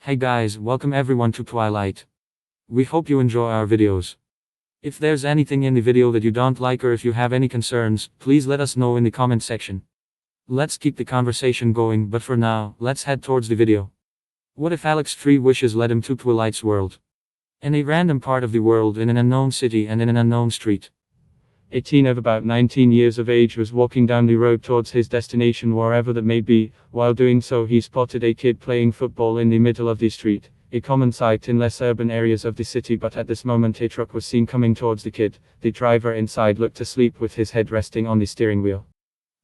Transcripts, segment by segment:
Hey guys, welcome everyone to Twilight. We hope you enjoy our videos. If there's anything in the video that you don't like or if you have any concerns, please let us know in the comment section. Let's keep the conversation going, but for now, let's head towards the video. What if Alex's 3 wishes led him to Twilight's world? In a random part of the world, in an unknown city and in an unknown street. A teen of about 19 years of age was walking down the road towards his destination, wherever that may be. While doing so, he spotted a kid playing football in the middle of the street, a common sight in less urban areas of the city. But at this moment a truck was seen coming towards the kid. The driver inside looked asleep with his head resting on the steering wheel.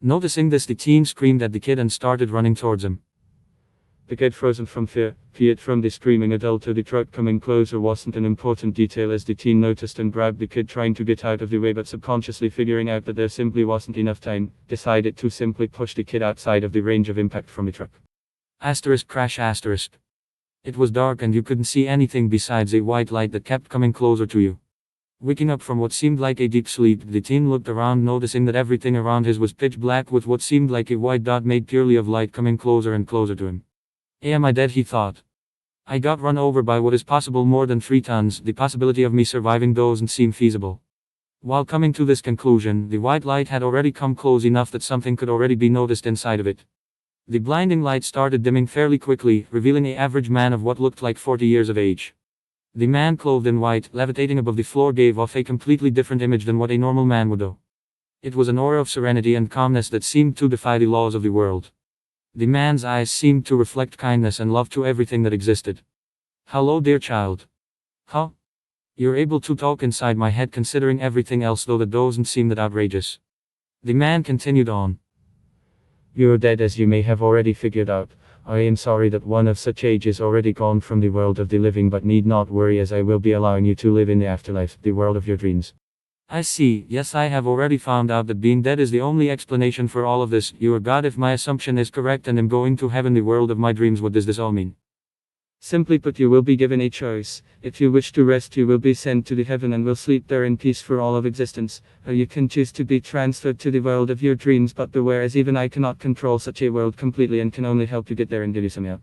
Noticing this, the teen screamed at the kid and started running towards him. The kid, frozen from fear, peered from the screaming adult to the truck coming closer. Wasn't an important detail as the teen noticed and grabbed the kid, trying to get out of the way, but subconsciously figuring out that there simply wasn't enough time, decided to simply push the kid outside of the range of impact from the truck. Crash. It was dark and you couldn't see anything besides a white light that kept coming closer to you. Waking up from what seemed like a deep sleep, the teen looked around, noticing that everything around him was pitch black, with what seemed like a white dot made purely of light coming closer and closer to him. Am I dead, he thought. I got run over by what is possible more than 3 tons. The possibility of me surviving doesn't seem feasible. While coming to this conclusion, the white light had already come close enough that something could already be noticed inside of it. The blinding light started dimming fairly quickly, revealing an average man of what looked like 40 years of age. The man, clothed in white, levitating above the floor, gave off a completely different image than what a normal man would do. It was an aura of serenity and calmness that seemed to defy the laws of the world. The man's eyes seemed to reflect kindness and love to everything that existed. Hello, dear child. Huh? You're able to talk inside my head, considering everything else, though that doesn't seem that outrageous. The man continued on. You're dead, as you may have already figured out. I am sorry that one of such age is already gone from the world of the living, but need not worry, as I will be allowing you to live in the afterlife, the world of your dreams. I see. Yes, I have already found out that being dead is the only explanation for all of this. You are God if my assumption is correct and am going to heaven, the world of my dreams. What does this all mean? Simply put, you will be given a choice. If you wish to rest, you will be sent to the heaven and will sleep there in peace for all of existence. Or you can choose to be transferred to the world of your dreams, but beware, as even I cannot control such a world completely and can only help you get there and give you some help.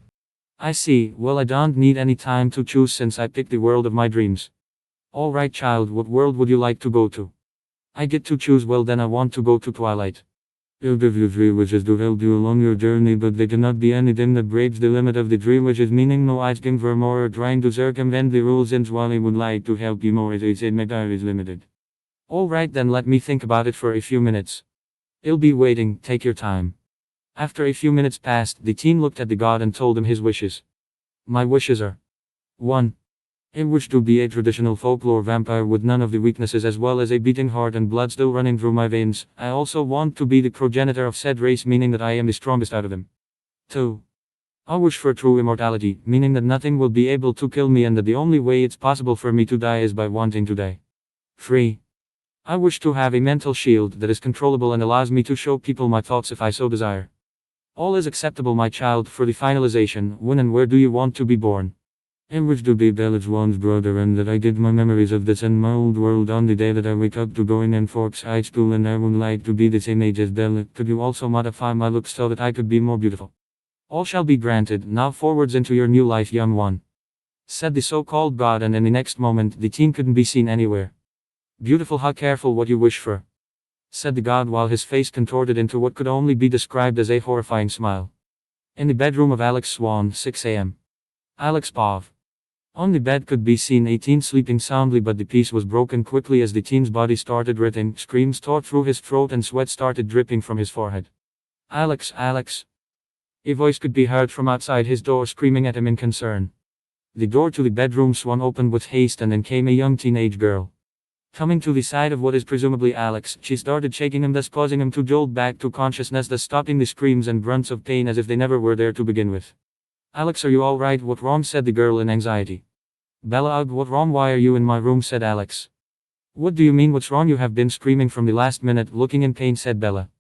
I see. Well, I don't need any time to choose since I picked the world of my dreams. Alright, child, what world would you like to go to? I get to choose. Well, then I want to go to Twilight. You'll give you 3 wishes to help you along your journey, but they cannot be anything that breaks the limit of the 3 wishes, meaning no asking for more or trying to circumvent the rules, since while I would like to help you more, as I said, my time is limited. Alright, then let me think about it for a few minutes. I'll be waiting, take your time. After a few minutes passed, the teen looked at the god and told him his wishes. My wishes are 1. I wish to be a traditional folklore vampire with none of the weaknesses, as well as a beating heart and blood still running through my veins. I also want to be the progenitor of said race, meaning that I am the strongest out of them. 2. I wish for true immortality, meaning that nothing will be able to kill me and that the only way it's possible for me to die is by wanting to die. 3. I wish to have a mental shield that is controllable and allows me to show people my thoughts if I so desire. All is acceptable, my child. For the finalization, when and where do you want to be born? I wish to be Bella's one's brother, and that I get my memories of this and my old world on the day that I wake up to going in Forks High School, and I would like to be the same age as Bella. Could you also modify my looks so that I could be more beautiful? All shall be granted. Now forwards into your new life, young one, said the so-called god, and in the next moment the teen couldn't be seen anywhere. Beautiful, how careful what you wish for, said the god, while his face contorted into what could only be described as a horrifying smile. In the bedroom of Alex Swan, 6 a.m. Alex Pav. On the bed could be seen a teen sleeping soundly, but the peace was broken quickly as the teen's body started writhing. Screams tore through his throat and sweat started dripping from his forehead. Alex. A voice could be heard from outside his door screaming at him in concern. The door to the bedroom swung open with haste, and in came a young teenage girl. Coming to the side of what is presumably Alex, she started shaking him, thus causing him to jolt back to consciousness, thus stopping the screams and grunts of pain as if they never were there to begin with. Alex, are you alright? What wrong? Said the girl in anxiety. Bella, what wrong? Why are you in my room? Said Alex. What do you mean what's wrong? You have been screaming from the last minute. Looking in pain, said Bella.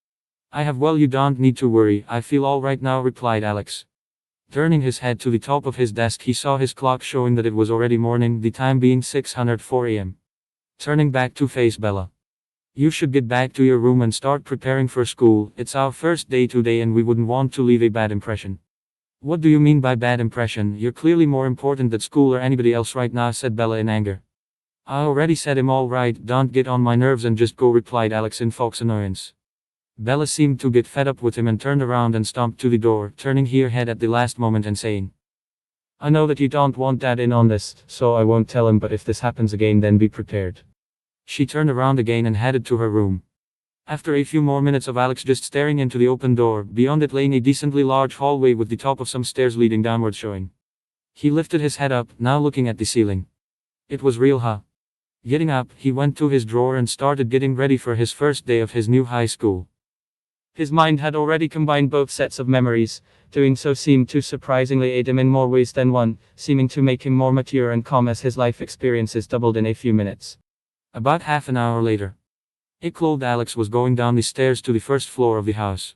I have. Well, you don't need to worry, I feel alright now, replied Alex. Turning his head to the top of his desk, he saw his clock showing that it was already morning, the time being 6:04 a.m. Turning back to face Bella. You should get back to your room and start preparing for school. It's our first day today and we wouldn't want to leave a bad impression. What do you mean by bad impression? You're clearly more important than school or anybody else right now, said Bella in anger. I already said him all right, don't get on my nerves and just go, replied Alex in Fox's annoyance. Bella seemed to get fed up with him and turned around and stomped to the door, turning her head at the last moment and saying, I know that you don't want Dad in on this, so I won't tell him, but if this happens again then be prepared. She turned around again and headed to her room. After a few more minutes of Alex just staring into the open door, beyond it lay a decently large hallway with the top of some stairs leading downward showing. He lifted his head up, now looking at the ceiling. It was real, huh? Getting up, he went to his drawer and started getting ready for his first day of his new high school. His mind had already combined both sets of memories. Doing so seemed to surprisingly aid him in more ways than one, seeming to make him more mature and calm as his life experiences doubled in a few minutes. About half an hour later, a clothed Alex was going down the stairs to the first floor of the house.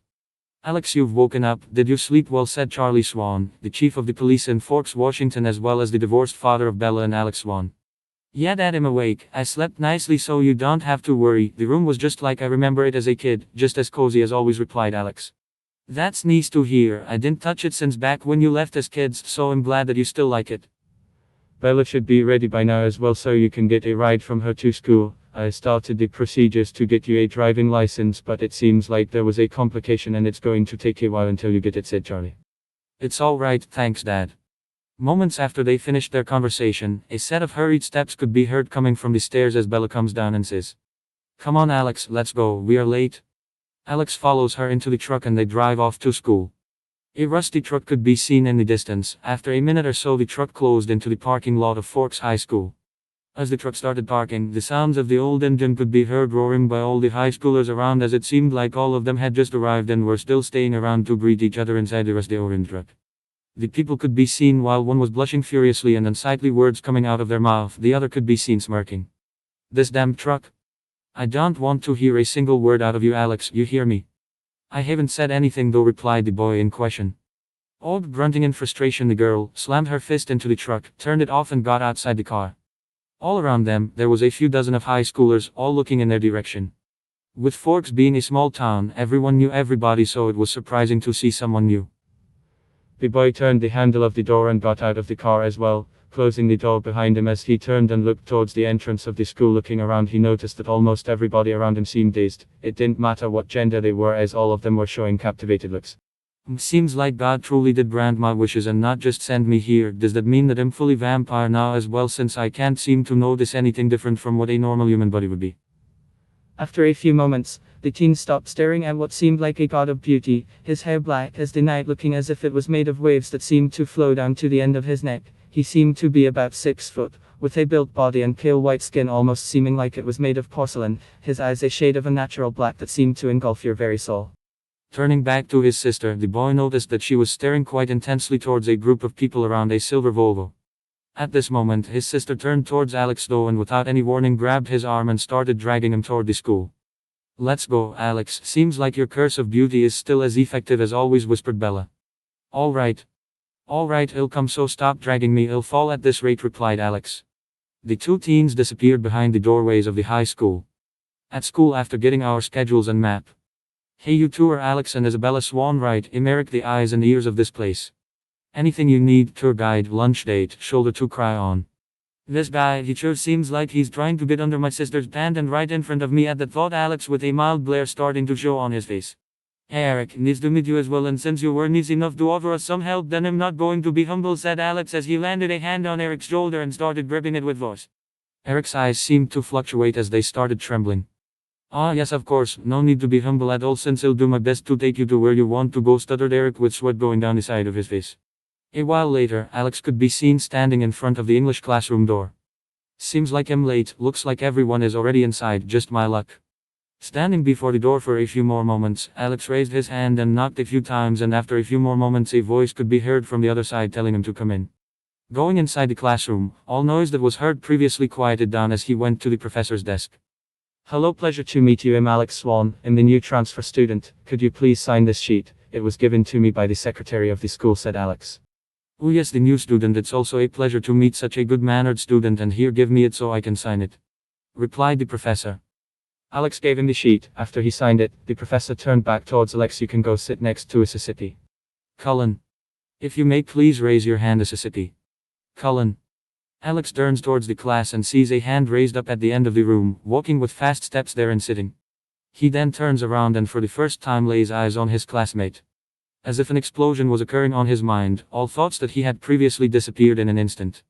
Alex, you've woken up, did you sleep well, said Charlie Swan, the chief of the police in Forks, Washington, as well as the divorced father of Bella and Alex Swan. Yeah, Dad, I'm awake. I slept nicely, so you don't have to worry. The room was just like I remember it as a kid, just as cozy as always, replied Alex. That's nice to hear. I didn't touch it since back when you left as kids, so I'm glad that you still like it. Bella should be ready by now as well, so you can get a ride from her to school. I started the procedures to get you a driving license, but it seems like there was a complication and it's going to take a while until you get it, said Charlie. It's all right, thanks, Dad. Moments after they finished their conversation, a set of hurried steps could be heard coming from the stairs as Bella comes down and says, Come on, Alex, let's go, we are late. Alex follows her into the truck and they drive off to school. A rusty truck could be seen in the distance. After a minute or so, the truck closed into the parking lot of Forks High School. As the truck started parking, the sounds of the old engine could be heard roaring by all the high schoolers around, as it seemed like all of them had just arrived and were still staying around to greet each other inside the rusty orange truck. The people could be seen while one was blushing furiously and unsightly words coming out of their mouth, the other could be seen smirking. This damn truck. I don't want to hear a single word out of you, Alex, you hear me? I haven't said anything though, replied the boy in question. All grunting in frustration, the girl slammed her fist into the truck, turned it off and got outside the car. All around them, there was a few dozen of high schoolers, all looking in their direction. With Forks being a small town, everyone knew everybody, so it was surprising to see someone new. The boy turned the handle of the door and got out of the car as well, closing the door behind him. As he turned and looked towards the entrance of the school, looking around, he noticed that almost everybody around him seemed dazed. It didn't matter what gender they were, as all of them were showing captivated looks. Seems like God truly did grant my wishes and not just send me here. Does that mean that I'm fully vampire now as well, since I can't seem to notice anything different from what a normal human body would be? After a few moments, the teen stopped staring at what seemed like a god of beauty, his hair black as the night, looking as if it was made of waves that seemed to flow down to the end of his neck. He seemed to be about 6 foot, with a built body and pale white skin almost seeming like it was made of porcelain, his eyes a shade of a natural black that seemed to engulf your very soul. Turning back to his sister, the boy noticed that she was staring quite intensely towards a group of people around a silver Volvo. At this moment, his sister turned towards Alex though and without any warning grabbed his arm and started dragging him toward the school. Let's go, Alex, seems like your curse of beauty is still as effective as always, whispered Bella. Alright, I'll come, so stop dragging me, I'll fall at this rate, replied Alex. The two teens disappeared behind the doorways of the high school. At school, after getting our schedules and map. Hey, you two are Alex and Isabella Swan, right? Emeric, the eyes and ears of this place. Anything you need, tour guide, lunch date, shoulder to cry on. This guy, he sure seems like he's trying to get under my sister's pant and right in front of me. At that thought, Alex with a mild glare starting to show on his face. Hey Eric, nice to meet you as well, and since you were nice enough to offer us some help, then I'm not going to be humble, said Alex as he landed a hand on Eric's shoulder and started gripping it with force. Eric's eyes seemed to fluctuate as they started trembling. Ah yes, of course, no need to be humble at all, since I'll do my best to take you to where you want to go, stuttered Eric with sweat going down the side of his face. A while later, Alex could be seen standing in front of the English classroom door. Seems like I'm late, looks like everyone is already inside, just my luck. Standing before the door for a few more moments, Alex raised his hand and knocked a few times, and after a few more moments a voice could be heard from the other side telling him to come in. Going inside the classroom, all noise that was heard previously quieted down as he went to the professor's desk. Hello, pleasure to meet you, I'm Alex Swan, I'm the new transfer student. Could you please sign this sheet? It was given to me by the secretary of the school, said Alex. Oh yes, the new student, it's also a pleasure to meet such a good-mannered student, and here, give me it so I can sign it, replied the professor. Alex gave him the sheet. After he signed it, the professor turned back towards Alex. You can go sit next to Mississippi. Cullen. If you may please raise your hand as a city. Cullen. Alex turns towards the class and sees a hand raised up at the end of the room, walking with fast steps there and sitting. He then turns around and for the first time lays eyes on his classmate. As if an explosion was occurring on his mind, all thoughts that he had previously disappeared in an instant.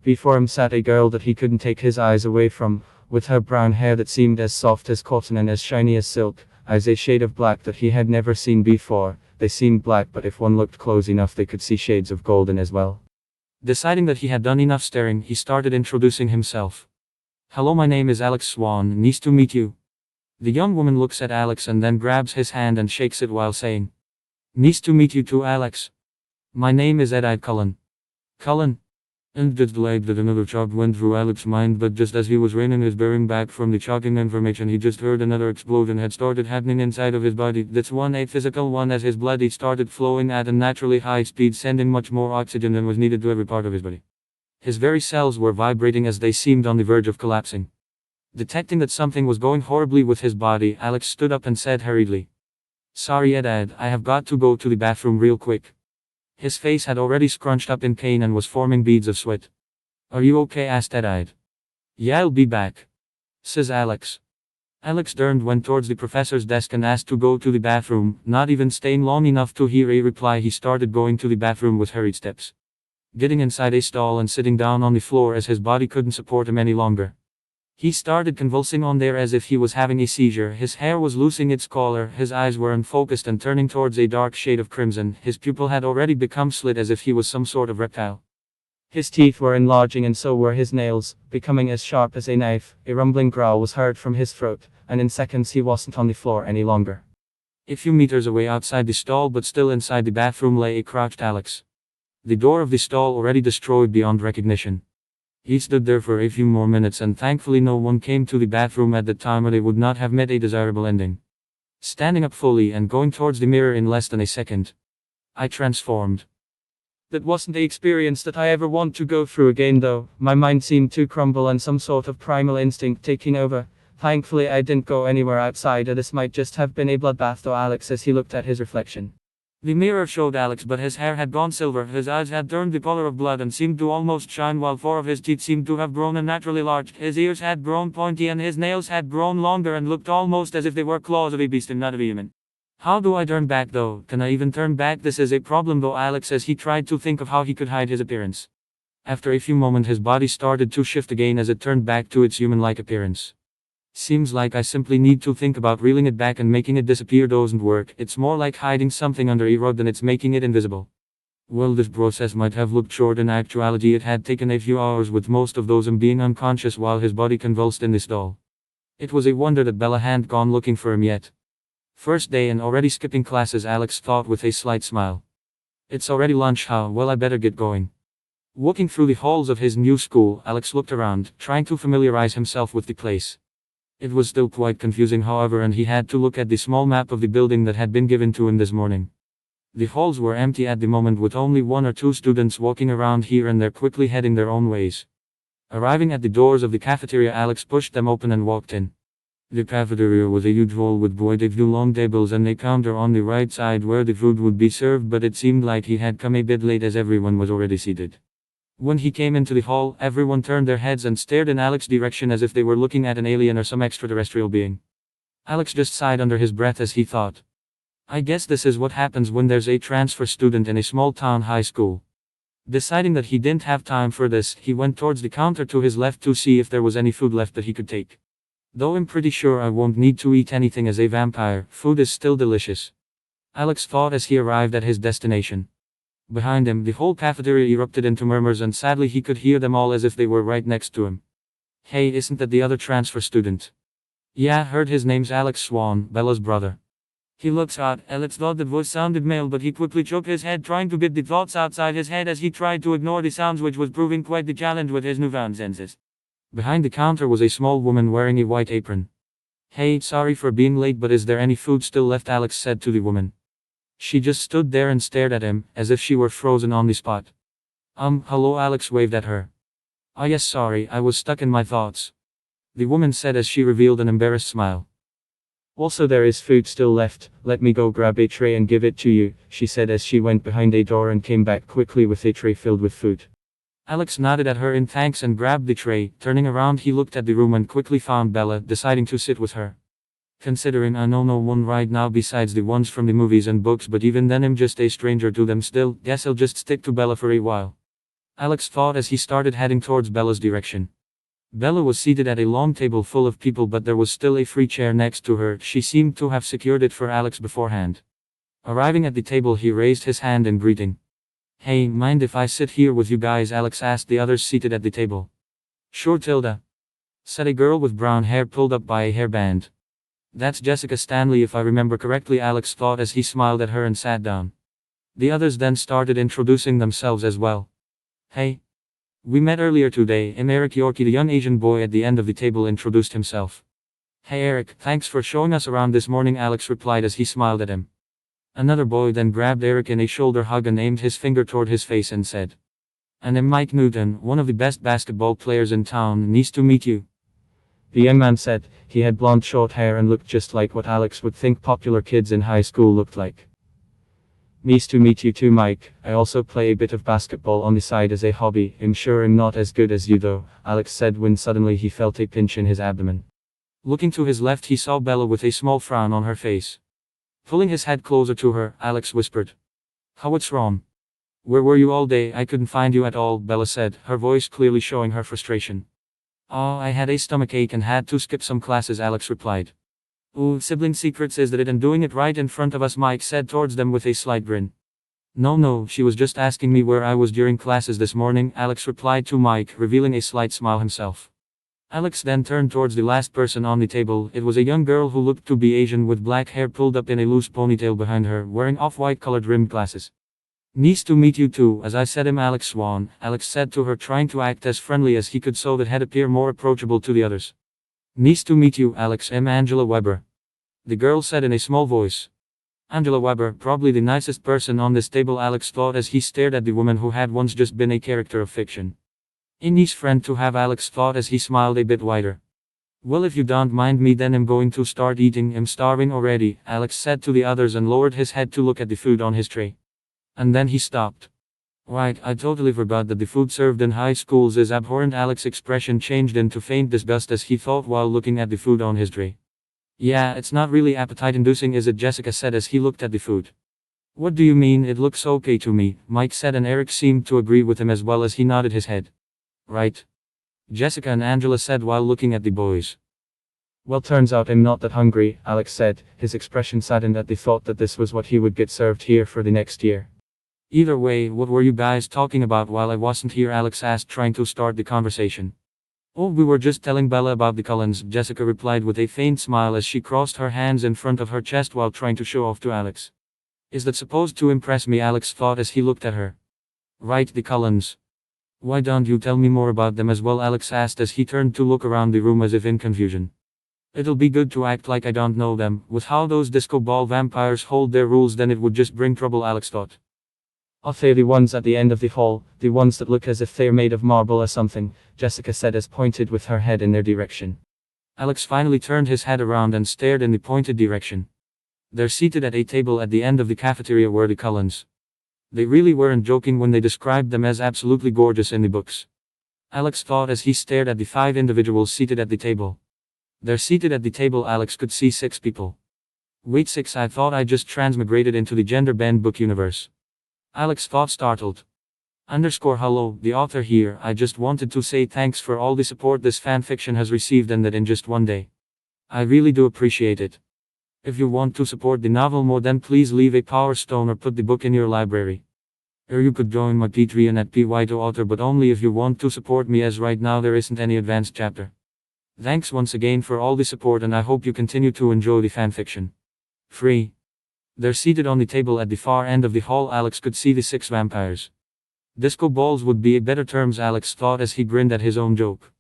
Before him sat a girl that he couldn't take his eyes away from, with her brown hair that seemed as soft as cotton and as shiny as silk, as a shade of black that he had never seen before. They seemed black, but if one looked close enough they could see shades of golden as well. Deciding that he had done enough staring, he started introducing himself. Hello, my name is Alex Swan, nice to meet you. The young woman looks at Alex and then grabs his hand and shakes it while saying, nice to meet you too, Alex. My name is Ed Cullen. Cullen. And just like that another thought went through Alex's mind, but just as he was reining his bearing back from the shocking information, he just heard another explosion had started happening inside of his body. This one a physical one, as his blood started flowing at a naturally high speed, sending much more oxygen than was needed to every part of his body. His very cells were vibrating as they seemed on the verge of collapsing. Detecting that something was going horribly with his body, Alex stood up and said hurriedly, sorry Ed, I have got to go to the bathroom real quick. His face had already scrunched up in pain and was forming beads of sweat. Are you okay? Asked Ed. Yeah, I'll be back, says Alex. Alex turned, went towards the professor's desk and asked to go to the bathroom. Not even staying long enough to hear a reply, he started going to the bathroom with hurried steps. Getting inside a stall and sitting down on the floor as his body couldn't support him any longer. He started convulsing on there as if he was having a seizure. His hair was losing its color, his eyes were unfocused and turning towards a dark shade of crimson. His pupil had already become slit as if he was some sort of reptile. His teeth were enlarging and so were his nails, becoming as sharp as a knife. A rumbling growl was heard from his throat, and in seconds he wasn't on the floor any longer. A few meters away outside the stall but still inside the bathroom lay a crouched Alex. The door of the stall already destroyed beyond recognition. He stood there for a few more minutes and thankfully no one came to the bathroom at the time or they would not have met a desirable ending. Standing up fully and going towards the mirror in less than a second. I transformed. That wasn't the experience that I ever want to go through again though. My mind seemed to crumble and some sort of primal instinct taking over. Thankfully I didn't go anywhere outside, or this might just have been a bloodbath, thought Alex as he looked at his reflection. The mirror showed Alex, but his hair had gone silver, his eyes had turned the color of blood and seemed to almost shine, while 4 of his teeth seemed to have grown unnaturally large. His ears had grown pointy and his nails had grown longer and looked almost as if they were claws of a beast and not of a human. How do I turn back though? Can I even turn back? This is a problem though, Alex, as he tried to think of how he could hide his appearance. After a few moments his body started to shift again as it turned back to its human-like appearance. Seems like I simply need to think about reeling it back and making it disappear doesn't work. It's more like hiding something under a rug than it's making it invisible. Well, this process might have looked short. In actuality it had taken a few hours, with most of those being unconscious while his body convulsed in the stall. It was a wonder that Bella hadn't gone looking for him yet. First day and already skipping classes, Alex thought with a slight smile. It's already lunch, huh? Well, I better get going. Walking through the halls of his new school, Alex looked around, trying to familiarize himself with the place. It was still quite confusing, however, and he had to look at the small map of the building that had been given to him this morning. The halls were empty at the moment, with only 1 or 2 students walking around here and there, quickly heading their own ways. Arriving at the doors of the cafeteria, Alex pushed them open and walked in. The cafeteria was a huge hall with quite a few long tables and a counter on the right side where the food would be served, but it seemed like he had come a bit late as everyone was already seated. When he came into the hall, everyone turned their heads and stared in Alex's direction as if they were looking at an alien or some extraterrestrial being. Alex just sighed under his breath as he thought, I guess this is what happens when there's a transfer student in a small town high school. Deciding that he didn't have time for this, he went towards the counter to his left to see if there was any food left that he could take. Though I'm pretty sure I won't need to eat anything as a vampire, food is still delicious, Alex thought as he arrived at his destination. Behind him, the whole cafeteria erupted into murmurs, and sadly he could hear them all as if they were right next to him. Hey, isn't that the other transfer student? Yeah, heard his name's Alex Swan, Bella's brother. He looks hot. Alex thought the voice sounded male, but he quickly shook his head, trying to get the thoughts outside his head as he tried to ignore the sounds, which was proving quite the challenge with his newfound senses. Behind the counter was a small woman wearing a white apron. Hey, sorry for being late, but is there any food still left? Alex said to the woman. She just stood there and stared at him, as if she were frozen on the spot. Hello, Alex waved at her. Oh yes, sorry, I was stuck in my thoughts, the woman said as she revealed an embarrassed smile. Also, there is food still left, let me go grab a tray and give it to you, she said as she went behind a door and came back quickly with a tray filled with food. Alex nodded at her in thanks and grabbed the tray. Turning around, he looked at the room and quickly found Bella, deciding to sit with her. Considering I know no one right now besides the ones from the movies and books, but even then I'm just a stranger to them still, guess I'll just stick to Bella for a while. Alex thought as he started heading towards Bella's direction. Bella was seated at a long table full of people, but there was still a free chair next to her. She seemed to have secured it for Alex beforehand. Arriving at the table, he raised his hand in greeting. Hey, mind if I sit here with you guys? Alex asked the others seated at the table. Sure, Tilda, said a girl with brown hair pulled up by a hairband. That's Jessica Stanley if I remember correctly, Alex thought as he smiled at her and sat down. The others then started introducing themselves as well. Hey, we met earlier today. I'm Eric Yorkie. The young Asian boy at the end of the table introduced himself. Hey Eric, thanks for showing us around this morning, Alex replied as he smiled at him. Another boy then grabbed Eric in a shoulder hug and aimed his finger toward his face and said, and I'm Mike Newton, one of the best basketball players in town, nice to meet you. The young man said. He had blonde short hair and looked just like what Alex would think popular kids in high school looked like. Nice to meet you too, Mike. I also play a bit of basketball on the side as a hobby. I'm sure I'm not as good as you though, Alex said when suddenly he felt a pinch in his abdomen. Looking to his left, he saw Bella with a small frown on her face. Pulling his head closer to her, Alex whispered, what's wrong? Where were you all day? I couldn't find you at all, Bella said, her voice clearly showing her frustration. Oh, I had a stomachache and had to skip some classes, Alex replied. Ooh, sibling secrets is that it and doing it right in front of us, Mike said towards them with a slight grin. No, she was just asking me where I was during classes this morning, Alex replied to Mike, revealing a slight smile himself. Alex then turned towards the last person on the table. It was a young girl who looked to be Asian with black hair pulled up in a loose ponytail behind her, wearing off-white colored rimmed glasses. Nice to meet you too, as I said I'm Alex Swan, Alex said to her, trying to act as friendly as he could so that he'd appear more approachable to the others. Nice to meet you, Alex. I'm Angela Weber, the girl said in a small voice. Angela Weber, probably the nicest person on this table, Alex thought as he stared at the woman who had once just been a character of fiction. A nice friend to have, Alex thought as he smiled a bit wider. Well, if you don't mind me, then I'm going to start eating. I'm starving already, Alex said to the others and lowered his head to look at the food on his tray. And then he stopped. Right, I totally forgot that the food served in high schools is abhorrent. Alex's expression changed into faint disgust as he thought while looking at the food on his tray. Yeah, it's not really appetite-inducing, is it? Jessica said as he looked at the food. What do you mean? It looks okay to me, Mike said, and Eric seemed to agree with him as well as he nodded his head. Right, Jessica and Angela said while looking at the boys. Well, turns out I'm not that hungry, Alex said, his expression saddened at the thought that this was what he would get served here for the next year. Either way, what were you guys talking about while I wasn't here? Alex asked, trying to start the conversation. Oh, we were just telling Bella about the Cullens, Jessica replied with a faint smile as she crossed her hands in front of her chest while trying to show off to Alex. Is that supposed to impress me? Alex thought as he looked at her. Right, the Cullens. Why don't you tell me more about them as well? Alex asked as he turned to look around the room as if in confusion. It'll be good to act like I don't know them. With how those disco ball vampires hold their rules, then it would just bring trouble, Alex thought. Are they the ones at the end of the hall, the ones that look as if they're made of marble or something? Jessica said as pointed with her head in their direction. Alex finally turned his head around and stared in the pointed direction. They're seated at a table at the end of the cafeteria were the Cullens. They really weren't joking when they described them as absolutely gorgeous in the books. Alex thought as he stared at the 5 individuals seated at the table. They're seated at the table. Alex could see 6 people. Wait, 6? I thought I just transmigrated into the gender-banned book universe. Alex thought, startled. Hello, the author here. I just wanted to say thanks for all the support this fanfiction has received, and that in just one day. I really do appreciate it. If you want to support the novel more, then please leave a power stone or put the book in your library. Or you could join my Patreon at py2author, but only if you want to support me, as right now there isn't any advanced chapter. Thanks once again for all the support, and I hope you continue to enjoy the fanfiction. Free. They're seated on the table at the far end of the hall. Alex could see the 6 vampires. Disco balls would be a better terms, Alex thought as he grinned at his own joke.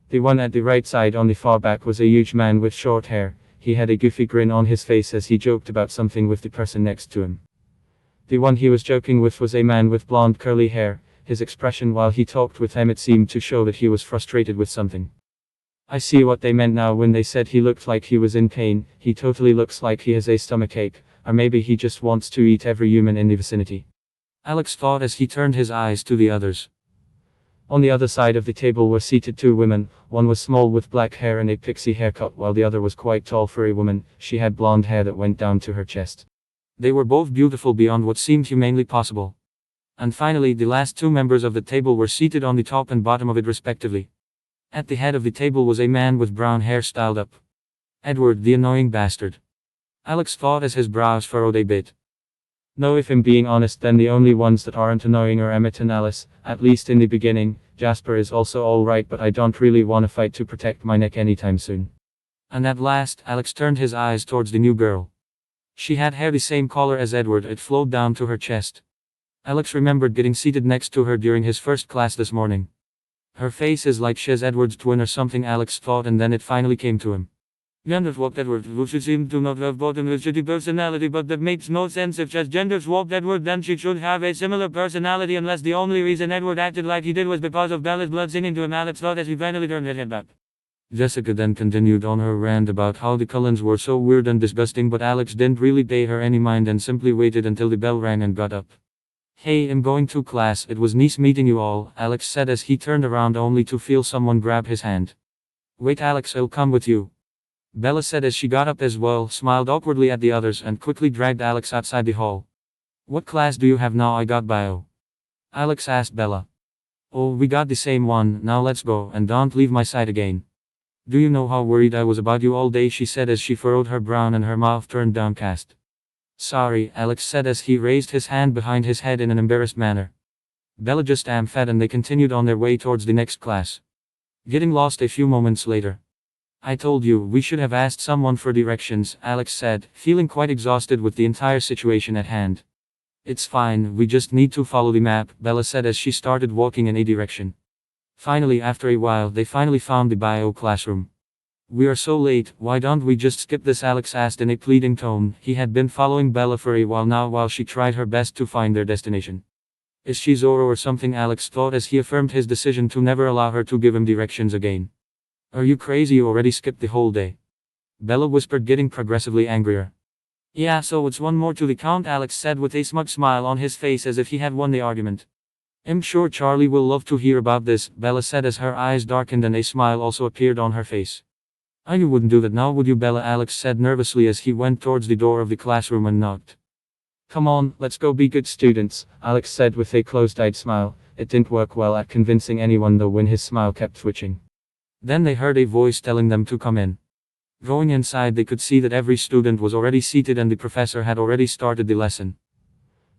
The one at the right side on the far back was a huge man with short hair. He had a goofy grin on his face as he joked about something with the person next to him. The one he was joking with was a man with blonde curly hair. His expression while he talked with him, it seemed to show that he was frustrated with something. I see what they meant now when they said he looked like he was in pain. He totally looks like he has a stomachache, or maybe he just wants to eat every human in the vicinity. Alex thought as he turned his eyes to the others. On the other side of the table were seated two women. One was small with black hair and a pixie haircut, while the other was quite tall for a woman. She had blonde hair that went down to her chest. They were both beautiful beyond what seemed humanly possible. And finally, the last two members of the table were seated on the top and bottom of it respectively. At the head of the table was a man with brown hair styled up. Edward, the annoying bastard. Alex thought as his brows furrowed a bit. No, if I'm being honest, then the only ones that aren't annoying are Emmett and Alice, at least in the beginning. Jasper is also alright, but I don't really want to fight to protect my neck anytime soon. And at last, Alex turned his eyes towards the new girl. She had hair the same color as Edward, it flowed down to her chest. Alex remembered getting seated next to her during his first class this morning. Her face is like she's Edward's twin or something, Alex thought, and then it finally came to him. Gender swapped Edward, who she seemed to not have both a shitty personality, but that makes no sense. If she's gender swapped Edward, then she should have a similar personality, unless the only reason Edward acted like he did was because of Bella's blood singing to him, Alex thought as he finally turned his head back. Jessica then continued on her rant about how the Cullens were so weird and disgusting, but Alex didn't really pay her any mind and simply waited until the bell rang and got up. Hey, I'm going to class, it was nice meeting you all, Alex said as he turned around only to feel someone grab his hand. Wait Alex, I'll come with you. Bella said as she got up as well, smiled awkwardly at the others, and quickly dragged Alex outside the hall. What class do you have now? I got bio. Alex asked Bella. Oh, we got the same one, now let's go, and don't leave my side again. Do you know how worried I was about you all day? She said as she furrowed her brow and her mouth turned downcast. Sorry, Alex said as he raised his hand behind his head in an embarrassed manner. Bella just fed and they continued on their way towards the next class. Getting lost a few moments later. I told you, we should have asked someone for directions, Alex said, feeling quite exhausted with the entire situation at hand. It's fine, we just need to follow the map, Bella said as she started walking in a direction. Finally, after a while, they finally found the bio classroom. We are so late, why don't we just skip this? Alex asked in a pleading tone. He had been following Bella for a while now while she tried her best to find their destination. Is she Zorro or something? Alex thought as he affirmed his decision to never allow her to give him directions again. Are you crazy? You already skipped the whole day. Bella whispered, getting progressively angrier. Yeah, so it's one more to the count, Alex said with a smug smile on his face as if he had won the argument. I'm sure Charlie will love to hear about this, Bella said as her eyes darkened and a smile also appeared on her face. You wouldn't do that now, would you, Bella? Alex said nervously as he went towards the door of the classroom and knocked. Come on, let's go be good students, Alex said with a closed-eyed smile. It didn't work well at convincing anyone though when his smile kept twitching. Then they heard a voice telling them to come in. Going inside, they could see that every student was already seated and the professor had already started the lesson.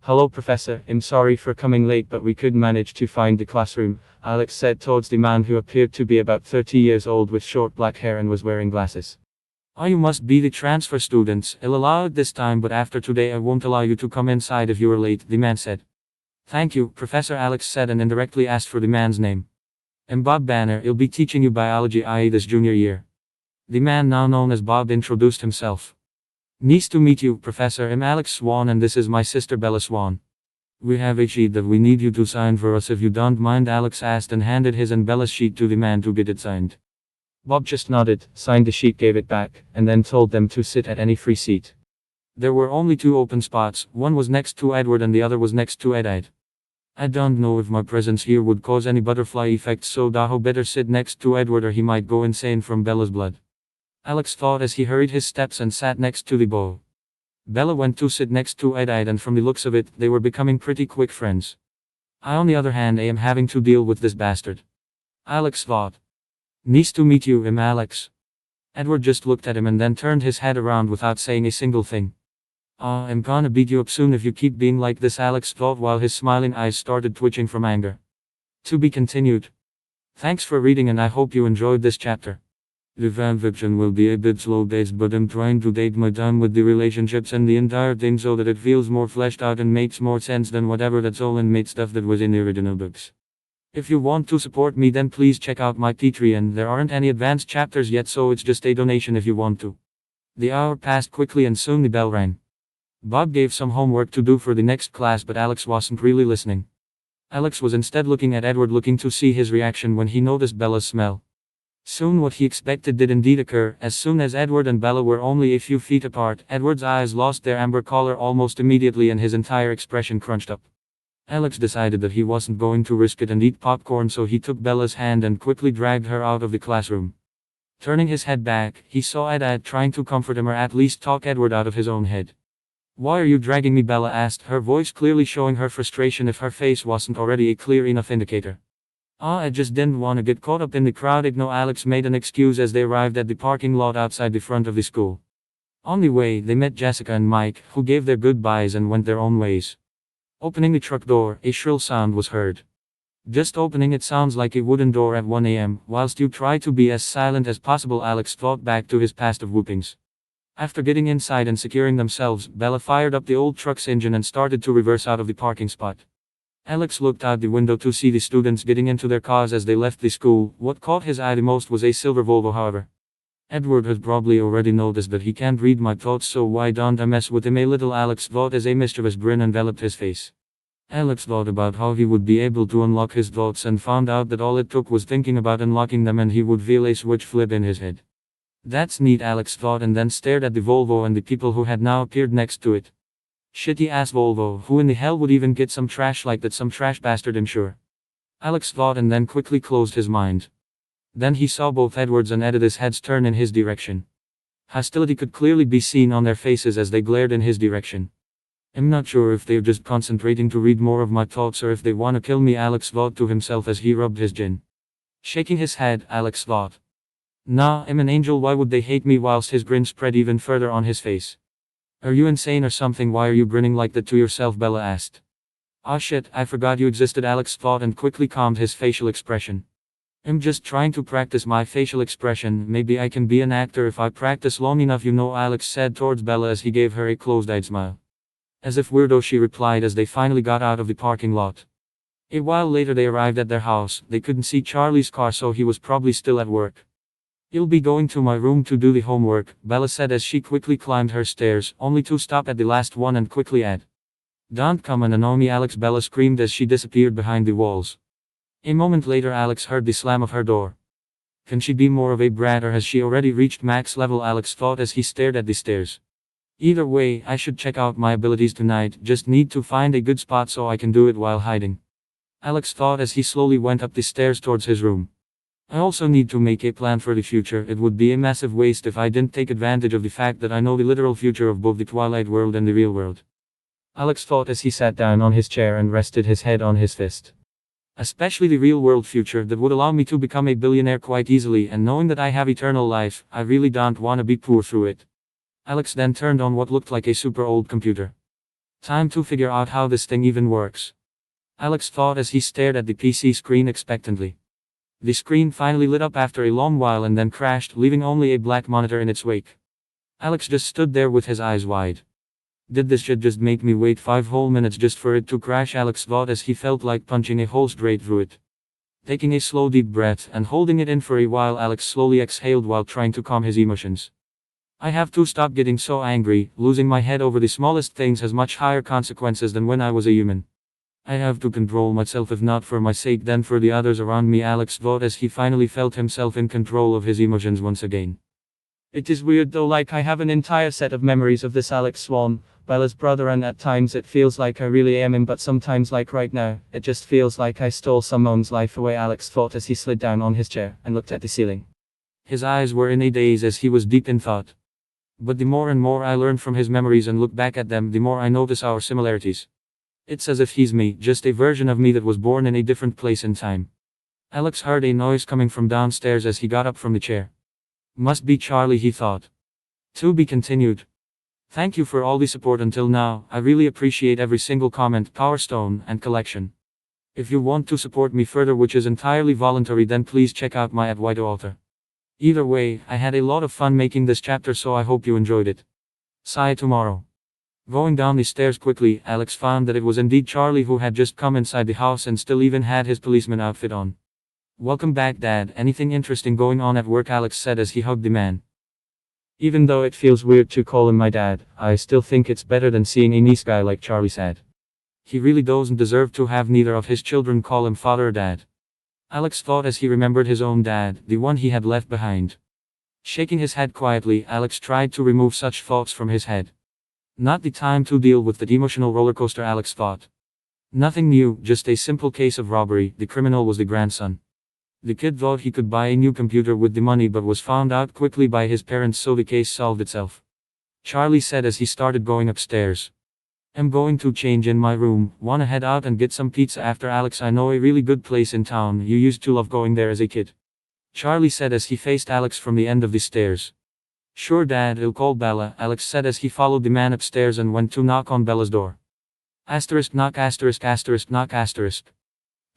Hello Professor, I'm sorry for coming late, but we could manage to find the classroom, Alex said towards the man who appeared to be about 30 years old with short black hair and was wearing glasses. You must be the transfer students. I'll allow it this time, but after today I won't allow you to come inside if you are late, the man said. Thank you, Professor, Alex said and indirectly asked for the man's name. I'm Bob Banner, I'll be teaching you biology this junior year. The man now known as Bob introduced himself. Nice to meet you, Professor. I'm Alex Swan and this is my sister Bella Swan. We have a sheet that we need you to sign for us if you don't mind, Alex asked and handed his and Bella's sheet to the man to get it signed. Bob just nodded, signed the sheet, gave it back, and then told them to sit at any free seat. There were only two open spots, one was next to Edward and the other was next to Ed. I don't know if my presence here would cause any butterfly effects, so Daho better sit next to Edward or he might go insane from Bella's blood. Alex thought as he hurried his steps and sat next to the boy. Bella went to sit next to Ed and from the looks of it, they were becoming pretty quick friends. On the other hand, I am having to deal with this bastard. Alex thought. Nice to meet you, I'm Alex. Edward just looked at him and then turned his head around without saying a single thing. I'm gonna beat you up soon if you keep being like this, Alex thought while his smiling eyes started twitching from anger. To be continued. Thanks for reading and I hope you enjoyed this chapter. The fanfiction will be a bit slow-paced, but I'm trying to take my time with the relationships and the entire thing so that it feels more fleshed out and makes more sense than whatever that soul-made stuff that was in the original books. If you want to support me, then please check out my Patreon. There aren't any advanced chapters yet, so it's just a donation if you want to. The hour passed quickly and soon the bell rang. Bob gave some homework to do for the next class, but Alex wasn't really listening. Alex was instead looking at Edward, looking to see his reaction when he noticed Bella's smell. Soon what he expected did indeed occur. As soon as Edward and Bella were only a few feet apart, Edward's eyes lost their amber color almost immediately and his entire expression crunched up. Alex decided that he wasn't going to risk it and eat popcorn, so he took Bella's hand and quickly dragged her out of the classroom. Turning his head back, he saw Ed trying to comfort him or at least talk Edward out of his own head. "Why are you dragging me?" Bella asked, her voice clearly showing her frustration if her face wasn't already a clear enough indicator. "I just didn't want to get caught up in the crowd." Alex made an excuse as they arrived at the parking lot outside the front of the school. On the way, they met Jessica and Mike, who gave their goodbyes and went their own ways. Opening the truck door, a shrill sound was heard. "Just opening it sounds like a wooden door at 1 a.m. Whilst you try to be as silent as possible," Alex thought back to his past of whoopings. After getting inside and securing themselves, Bella fired up the old truck's engine and started to reverse out of the parking spot. Alex looked out the window to see the students getting into their cars as they left the school. What caught his eye the most was a silver Volvo, however. "Edward has probably already noticed that he can't read my thoughts, so why don't I mess with him a little?" Alex thought as a mischievous grin enveloped his face. Alex thought about how he would be able to unlock his thoughts and found out that all it took was thinking about unlocking them and he would feel a switch flip in his head. "That's neat," Alex thought, and then stared at the Volvo and the people who had now appeared next to it. Shitty ass Volvo, who in the hell would even get some trash like that? Some trash bastard, I'm sure. Alex thought and then quickly closed his mind. Then he saw both Edward's and Edith's heads turn in his direction. Hostility could clearly be seen on their faces as they glared in his direction. "I'm not sure if they're just concentrating to read more of my thoughts or if they want to kill me," Alex thought to himself as he rubbed his chin. Shaking his head, Alex thought, "Nah, I'm an angel, why would they hate me?" whilst his grin spread even further on his face. "Are you insane or something? Why are you grinning like that to yourself?" Bella asked. "Ah shit, I forgot you existed," Alex thought and quickly calmed his facial expression. "I'm just trying to practice my facial expression. Maybe I can be an actor if I practice long enough, you know," Alex said towards Bella as he gave her a closed-eyed smile. "As if weirdo," she replied as they finally got out of the parking lot. A while later they arrived at their house. They couldn't see Charlie's car, so he was probably still at work. "You'll be going to my room to do the homework," Bella said as she quickly climbed her stairs, only to stop at the last one and quickly add, "Don't come and annoy me, Alex," Bella screamed as she disappeared behind the walls. A moment later Alex heard the slam of her door. Can she be more of a brat, or has she already reached max level? Alex thought as he stared at the stairs. Either way, I should check out my abilities tonight, just need to find a good spot so I can do it while hiding. Alex thought as he slowly went up the stairs towards his room. I also need to make a plan for the future. It would be a massive waste if I didn't take advantage of the fact that I know the literal future of both the Twilight world and the real world. Alex thought as he sat down on his chair and rested his head on his fist. Especially the real world future that would allow me to become a billionaire quite easily, and knowing that I have eternal life, I really don't want to be poor through it. Alex then turned on what looked like a super old computer. Time to figure out how this thing even works. Alex thought as he stared at the PC screen expectantly. The screen finally lit up after a long while and then crashed, leaving only a black monitor in its wake. Alex just stood there with his eyes wide. Did this shit just make me wait 5 whole minutes just for it to crash? Alex thought as he felt like punching a hole straight through it. Taking a slow deep breath and holding it in for a while, Alex slowly exhaled while trying to calm his emotions. I have to stop getting so angry. Losing my head over the smallest things has much higher consequences than when I was a human. I have to control myself, if not for my sake then for the others around me, Alex thought as he finally felt himself in control of his emotions once again. It is weird though, like I have an entire set of memories of this Alex Swan, Bella's brother, and at times it feels like I really am him, but sometimes like right now, it just feels like I stole someone's life away, Alex thought as he slid down on his chair and looked at the ceiling. His eyes were in a daze as he was deep in thought. But the more and more I learn from his memories and look back at them, the more I notice our similarities. It's as if he's me, just a version of me that was born in a different place in time. Alex heard a noise coming from downstairs as he got up from the chair. Must be Charlie, he thought. To be continued. Thank you for all the support until now. I really appreciate every single comment, Power Stone, and collection. If you want to support me further, which is entirely voluntary, then please check out my @whiteauthor. Either way, I had a lot of fun making this chapter, so I hope you enjoyed it. See tomorrow. Going down the stairs quickly, Alex found that it was indeed Charlie who had just come inside the house and still even had his policeman outfit on. Welcome back, Dad. Anything interesting going on at work? Alex said as he hugged the man. Even though it feels weird to call him my dad, I still think it's better than seeing a nice guy like Charlie said. He really doesn't deserve to have neither of his children call him father or dad. Alex thought as he remembered his own dad, the one he had left behind. Shaking his head quietly, Alex tried to remove such thoughts from his head. Not the time to deal with that emotional rollercoaster, Alex thought. Nothing new, just a simple case of robbery. The criminal was the grandson. The kid thought he could buy a new computer with the money but was found out quickly by his parents, so the case solved itself. Charlie said as he started going upstairs. I'm going to change in my room, wanna head out and get some pizza after? Alex, I know a really good place in town, you used to love going there as a kid. Charlie said as he faced Alex from the end of the stairs. Sure Dad, I'll call Bella, Alex said as he followed the man upstairs and went to knock on Bella's door. Knock knock.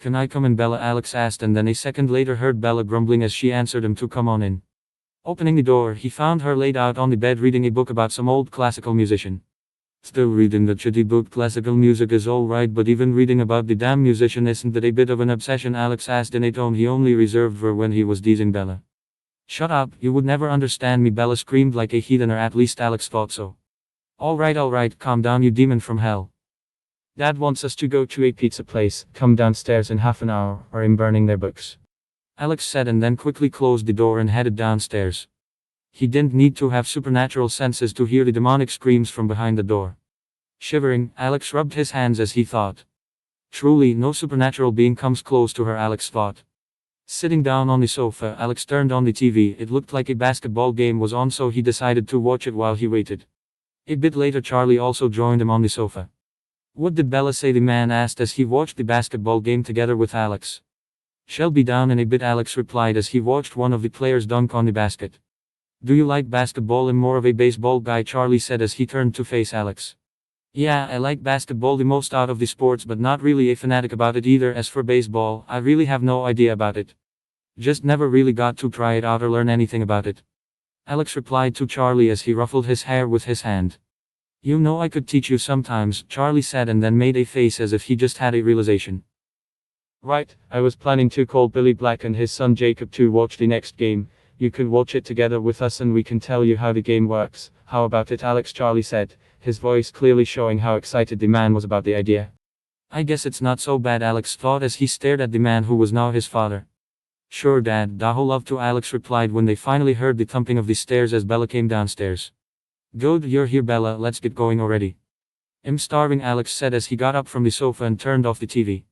Can I come in, Bella? Alex asked, and then a second later heard Bella grumbling as she answered him to come on in. Opening the door, he found her laid out on the bed reading a book about some old classical musician. Still reading that shitty book? Classical music is alright, but even reading about the damn musician isn't that a bit of an obsession? Alex asked in a tone he only reserved for when he was teasing Bella. Shut up, you would never understand me, Bella screamed like a heathen, or at least Alex thought so. Alright, calm down, you demon from hell. Dad wants us to go to a pizza place, come downstairs in half an hour, or I'm burning their books. Alex said and then quickly closed the door and headed downstairs. He didn't need to have supernatural senses to hear the demonic screams from behind the door. Shivering, Alex rubbed his hands as he thought. Truly, no supernatural being comes close to her, Alex thought. Sitting down on the sofa, Alex turned on the TV. It looked like a basketball game was on, so he decided to watch it while he waited. A bit later, Charlie also joined him on the sofa. What did Bella say? The man asked as he watched the basketball game together with Alex. She'll be down in a bit, Alex replied as he watched one of the players dunk on the basket. Do you like basketball? I'm more of a baseball guy, Charlie said as he turned to face Alex. Yeah, I like basketball the most out of the sports, but not really a fanatic about it either. As for baseball, I really have no idea about it. Just never really got to try it out or learn anything about it. Alex replied to Charlie as he ruffled his hair with his hand. You know, I could teach you sometimes, Charlie said and then made a face as if he just had a realization. Right, I was planning to call Billy Black and his son Jacob to watch the next game. You could watch it together with us and we can tell you how the game works. How about it, Alex? Charlie said, his voice clearly showing how excited the man was about the idea. I guess it's not so bad, Alex thought as he stared at the man who was now his father. Sure Dad, Daho love to, Alex replied when they finally heard the thumping of the stairs as Bella came downstairs. Good, you're here, Bella, let's get going already. I'm starving, Alex said as he got up from the sofa and turned off the TV.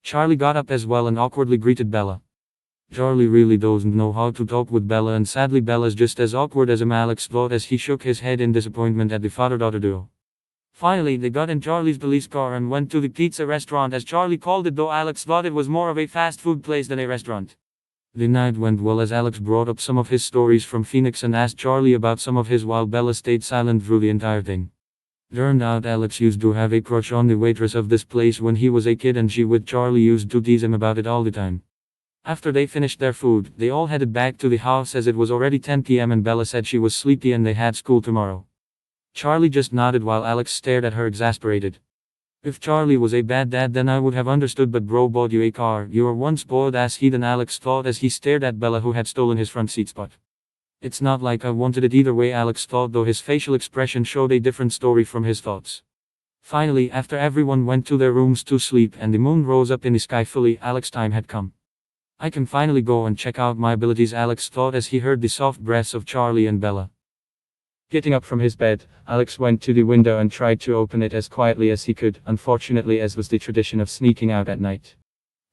Charlie got up as well and awkwardly greeted Bella. Charlie really doesn't know how to talk with Bella, and sadly Bella's just as awkward as him, Alex thought as he shook his head in disappointment at the father-daughter duo. Finally, they got in Charlie's police car and went to the pizza restaurant, as Charlie called it, though Alex thought it was more of a fast food place than a restaurant. The night went well as Alex brought up some of his stories from Phoenix and asked Charlie about some of his while Bella stayed silent through the entire thing. Turned out Alex used to have a crush on the waitress of this place when he was a kid, and she with Charlie used to tease him about it all the time. After they finished their food, they all headed back to the house as it was already 10 p.m. and Bella said she was sleepy and they had school tomorrow. Charlie just nodded while Alex stared at her exasperated. If Charlie was a bad dad then I would have understood, but bro bought you a car, you are one spoiled ass heathen, Alex thought as he stared at Bella who had stolen his front seat spot. It's not like I wanted it either way, Alex thought, though his facial expression showed a different story from his thoughts. Finally, after everyone went to their rooms to sleep and the moon rose up in the sky fully, Alex's time had come. I can finally go and check out my abilities, Alex thought as he heard the soft breaths of Charlie and Bella. Getting up from his bed, Alex went to the window and tried to open it as quietly as he could, unfortunately, as was the tradition of sneaking out at night.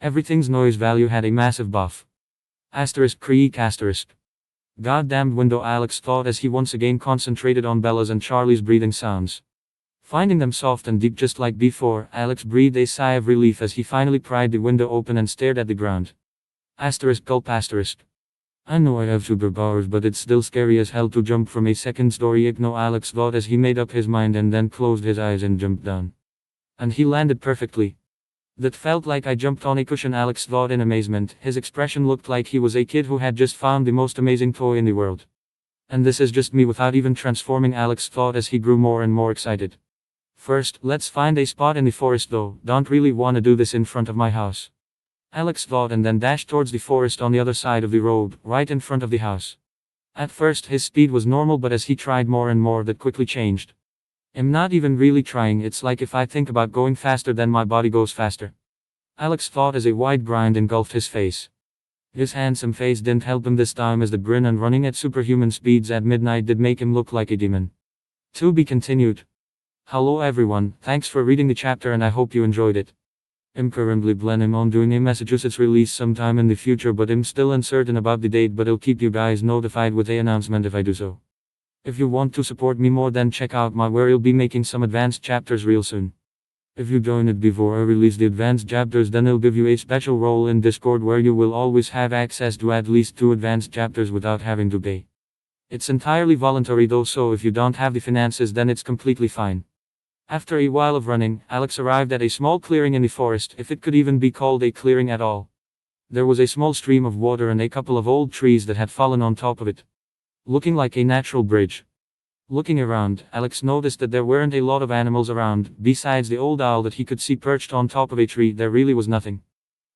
Everything's noise value had a massive buff. Creak. Goddamned window, Alex thought as he once again concentrated on Bella's and Charlie's breathing sounds. Finding them soft and deep just like before, Alex breathed a sigh of relief as he finally pried the window open and stared at the ground. Gulp. I know I have superpowers, but it's still scary as hell to jump from a second story. Alex thought as he made up his mind and then closed his eyes and jumped down. And he landed perfectly. That felt like I jumped on a cushion, Alex thought in amazement. His expression looked like he was a kid who had just found the most amazing toy in the world. And this is just me without even transforming, Alex thought as he grew more and more excited. First, let's find a spot in the forest though, don't really wanna do this in front of my house. Alex thought and then dashed towards the forest on the other side of the road, right in front of the house. At first his speed was normal, but as he tried more and more that quickly changed. I'm not even really trying, it's like if I think about going faster then my body goes faster. Alex thought as a wide grind engulfed his face. His handsome face didn't help him this time, as the grin and running at superhuman speeds at midnight did make him look like a demon. To be continued. Hello everyone, thanks for reading the chapter and I hope you enjoyed it. I'm currently planning on doing a Massachusetts release sometime in the future, but I'm still uncertain about the date, but I'll keep you guys notified with a announcement if I do so. If you want to support me more, then check out my where I'll be making some advanced chapters real soon. If you join it before I release the advanced chapters, then I'll give you a special role in Discord where you will always have access to at least 2 advanced chapters without having to pay. It's entirely voluntary though, so if you don't have the finances then it's completely fine. After a while of running, Alex arrived at a small clearing in the forest, if it could even be called a clearing at all. There was a small stream of water and a couple of old trees that had fallen on top of it, looking like a natural bridge. Looking around, Alex noticed that there weren't a lot of animals around. Besides the old owl that he could see perched on top of a tree, there really was nothing.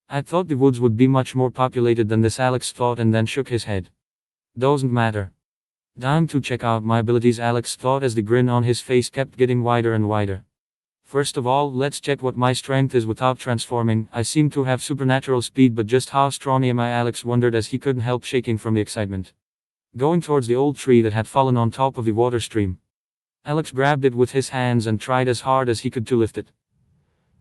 I thought the woods would be much more populated than this, Alex thought, and then shook his head. Doesn't matter. Time to check out my abilities, Alex thought as the grin on his face kept getting wider and wider. First of all, let's check what my strength is without transforming. I seem to have supernatural speed, but just how strong am I? Alex wondered as he couldn't help shaking from the excitement. Going towards the old tree that had fallen on top of the water stream, Alex grabbed it with his hands and tried as hard as he could to lift it.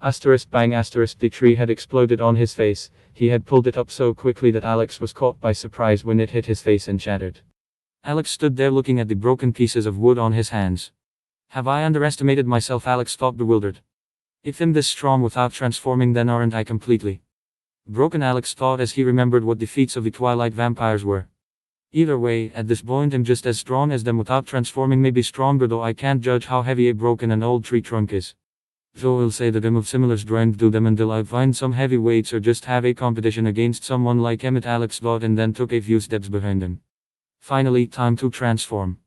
Asterisk bang asterisk, the tree had exploded on his face. He had pulled it up so quickly that Alex was caught by surprise when it hit his face and shattered. Alex stood there looking at the broken pieces of wood on his hands. Have I underestimated myself? Alex thought, bewildered. If I'm this strong without transforming, then aren't I completely broken? Alex thought as he remembered what the feats of the Twilight vampires were. Either way, at this point I'm just as strong as them without transforming, maybe stronger, though I can't judge how heavy a broken and old tree trunk is. So I'll say that I'm of similar strength to them until I find some heavy weights or just have a competition against someone like Emmett, Alex thought, and then took a few steps behind him. Finally, time to transform.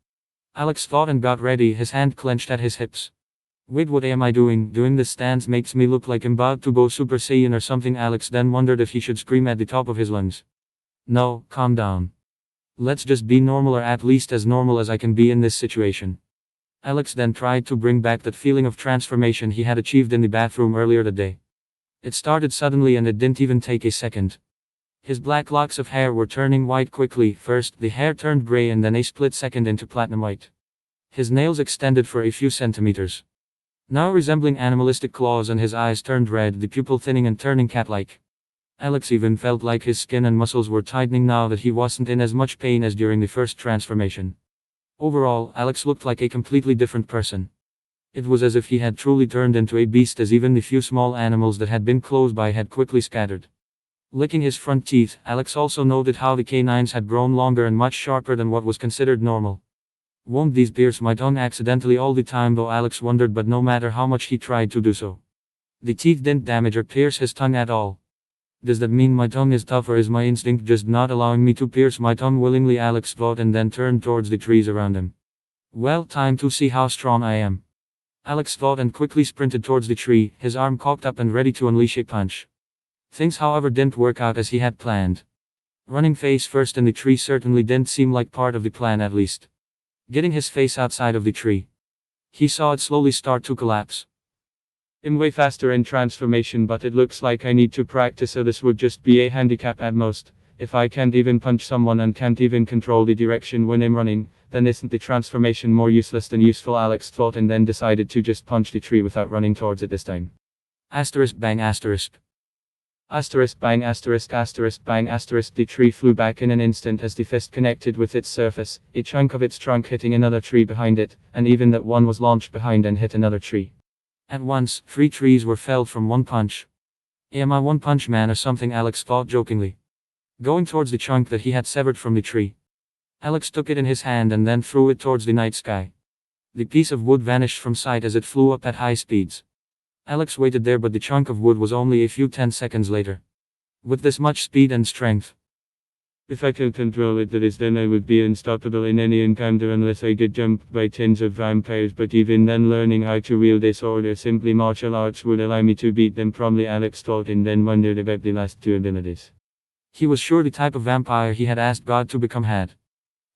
Alex thought and got ready, his hand clenched at his hips. Wait, what am I doing? Doing this stance makes me look like I'm about to go Super Saiyan or something. Alex then wondered if he should scream at the top of his lungs. No, calm down. Let's just be normal, or at least as normal as I can be in this situation. Alex then tried to bring back that feeling of transformation he had achieved in the bathroom earlier that day. It started suddenly and it didn't even take a second. His black locks of hair were turning white quickly. First, the hair turned gray and then a split second into platinum white. His nails extended for a few centimeters, now resembling animalistic claws, and his eyes turned red, the pupil thinning and turning cat-like. Alex even felt like his skin and muscles were tightening now that he wasn't in as much pain as during the first transformation. Overall, Alex looked like a completely different person. It was as if he had truly turned into a beast, as even the few small animals that had been close by had quickly scattered. Licking his front teeth, Alex also noted how the canines had grown longer and much sharper than what was considered normal. Won't these pierce my tongue accidentally all the time though? Alex wondered, but no matter how much he tried to do so, the teeth didn't damage or pierce his tongue at all. Does that mean my tongue is tough, or is my instinct just not allowing me to pierce my tongue willingly? Alex thought, and then turned towards the trees around him. Well, time to see how strong I am. Alex thought and quickly sprinted towards the tree, his arm cocked up and ready to unleash a punch. Things, however, didn't work out as he had planned. Running face first in the tree certainly didn't seem like part of the plan, at least. Getting his face outside of the tree, he saw it slowly start to collapse. I'm way faster in transformation, but it looks like I need to practice, so this would just be a handicap at most. If I can't even punch someone and can't even control the direction when I'm running, then isn't the transformation more useless than useful? Alex thought, and then decided to just punch the tree without running towards it this time. Asterisk bang asterisk. Asterisk bang asterisk asterisk bang asterisk. The tree flew back in an instant as the fist connected with its surface, a chunk of its trunk hitting another tree behind it, and even that one was launched behind and hit another tree. At once, 3 trees were felled from one punch. Am I One Punch Man or something? Alex thought jokingly. Going towards the chunk that he had severed from the tree, Alex took it in his hand and then threw it towards the night sky. The piece of wood vanished from sight as it flew up at high speeds. Alex waited there, but the chunk of wood was only a few 10 seconds later. With this much speed and strength, if I could control it, that is, then I would be unstoppable in any encounter unless I get jumped by tens of vampires, but even then learning how to wield a sword or simply martial arts would allow me to beat them promptly, Alex thought, and then wondered about the last 2 abilities. He was sure the type of vampire he had asked God to become had.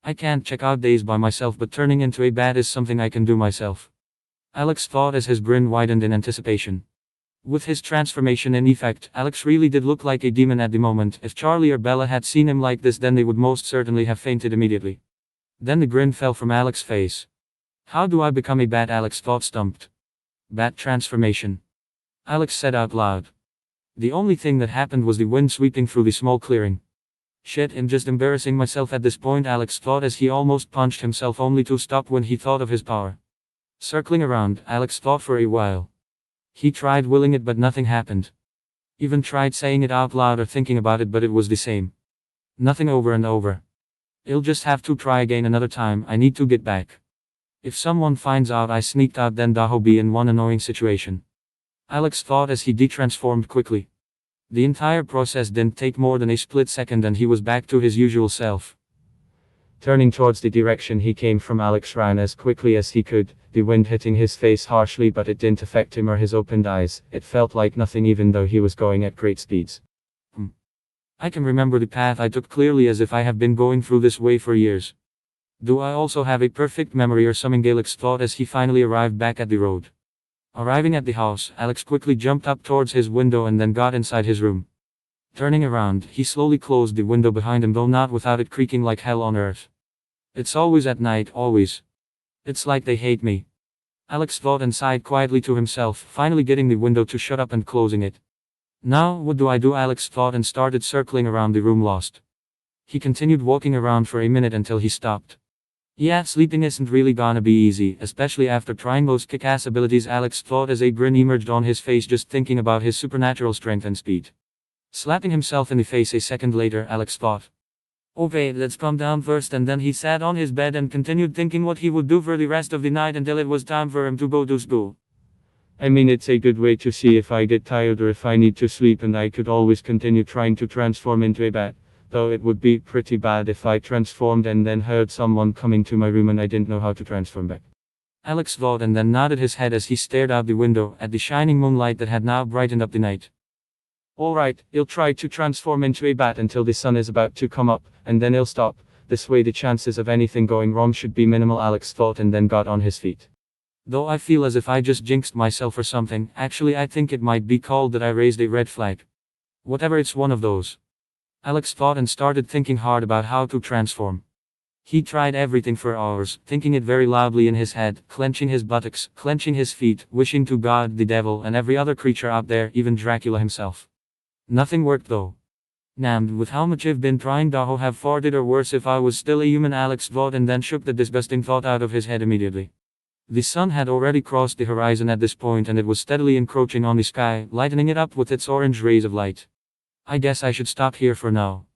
I can't check out days by myself, but turning into a bat is something I can do myself, Alex thought as his grin widened in anticipation. With his transformation in effect, Alex really did look like a demon at the moment. If Charlie or Bella had seen him like this, then they would most certainly have fainted immediately. Then the grin fell from Alex's face. How do I become a bat? Alex thought, stumped. Bat transformation. Alex said out loud. The only thing that happened was the wind sweeping through the small clearing. Shit, I'm just embarrassing myself at this point, Alex thought as he almost punched himself, only to stop when he thought of his power. Circling around, Alex thought for a while. He tried willing it, but nothing happened. Even tried saying it out loud or thinking about it, but it was the same. Nothing over and over. I'll just have to try again another time. I need to get back. If someone finds out I sneaked out, then I'll be in one annoying situation. Alex thought as he detransformed quickly. The entire process didn't take more than a split second and he was back to his usual self. Turning towards the direction he came from, Alex ran as quickly as he could, the wind hitting his face harshly, but it didn't affect him or his opened eyes. It felt like nothing even though he was going at great speeds. I can remember the path I took clearly, as if I have been going through this way for years. Do I also have a perfect memory or something? Alex thought as he finally arrived back at the road. Arriving at the house, Alex quickly jumped up towards his window and then got inside his room. Turning around, he slowly closed the window behind him, though not without it creaking like hell on earth. It's always at night, always. It's like they hate me. Alex thought and sighed quietly to himself, finally getting the window to shut up and closing it. Now, what do I do? Alex thought and started circling around the room, lost. He continued walking around for a minute until he stopped. Yeah, sleeping isn't really gonna be easy, especially after trying those kick-ass abilities, Alex thought as a grin emerged on his face just thinking about his supernatural strength and speed. Slapping himself in the face a second later, Alex thought. Okay, let's calm down first, and then he sat on his bed and continued thinking what he would do for the rest of the night until it was time for him to go to school. I mean, it's a good way to see if I get tired or if I need to sleep, and I could always continue trying to transform into a bat. Though it would be pretty bad if I transformed and then heard someone coming to my room and I didn't know how to transform back. Alex thought and then nodded his head as he stared out the window at the shining moonlight that had now brightened up the night. Alright, he'll try to transform into a bat until the sun is about to come up, and then he'll stop. This way the chances of anything going wrong should be minimal, Alex thought, and then got on his feet. Though I feel as if I just jinxed myself or something. Actually, I think it might be called that I raised a red flag. Whatever, it's one of those. Alex thought and started thinking hard about how to transform. He tried everything for hours, thinking it very loudly in his head, clenching his buttocks, clenching his feet, wishing to God, the devil, and every other creature out there, even Dracula himself. Nothing worked though. Damned with how much I've been trying, Daho have farted, or worse if I was still a human, Alex thought, and then shook the disgusting thought out of his head immediately. The sun had already crossed the horizon at this point and it was steadily encroaching on the sky, lightening it up with its orange rays of light. I guess I should stop here for now.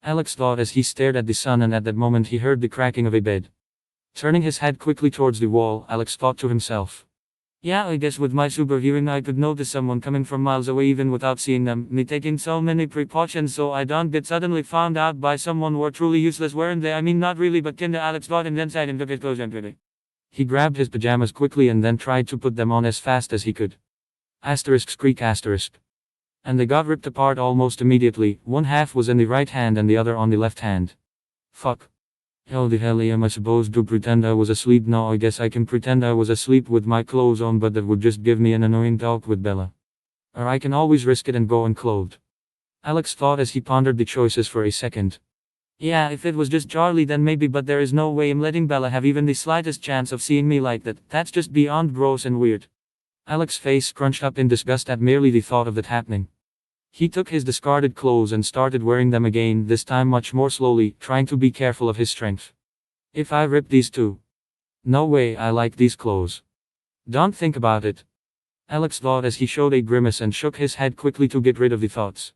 Alex thought as he stared at the sun, and at that moment he heard the cracking of a bed. Turning his head quickly towards the wall, Alex thought to himself. Yeah, I guess with my super hearing I could notice someone coming from miles away even without seeing them. Me taking so many precautions so I don't get suddenly found out by someone who are truly useless, weren't they? I mean, not really, but kinda, Alex thought, and then sighed and took his clothes emptily. He grabbed his pajamas quickly and then tried to put them on as fast as he could. Asterisk squeak asterisk. And they got ripped apart almost immediately. One half was in the right hand and the other on the left hand. Fuck. How the hell am I supposed to pretend I was asleep now? I guess I can pretend I was asleep with my clothes on, but that would just give me an annoying talk with Bella. Or I can always risk it and go unclothed. Alex thought as he pondered the choices for a second. Yeah, if it was just Charlie then maybe, but there is no way I'm letting Bella have even the slightest chance of seeing me like that. That's just beyond gross and weird. Alex's face scrunched up in disgust at merely the thought of that happening. He took his discarded clothes and started wearing them again, this time much more slowly, trying to be careful of his strength. If I rip these too? No way, I like these clothes. Don't think about it. Alex thought as he showed a grimace and shook his head quickly to get rid of the thoughts.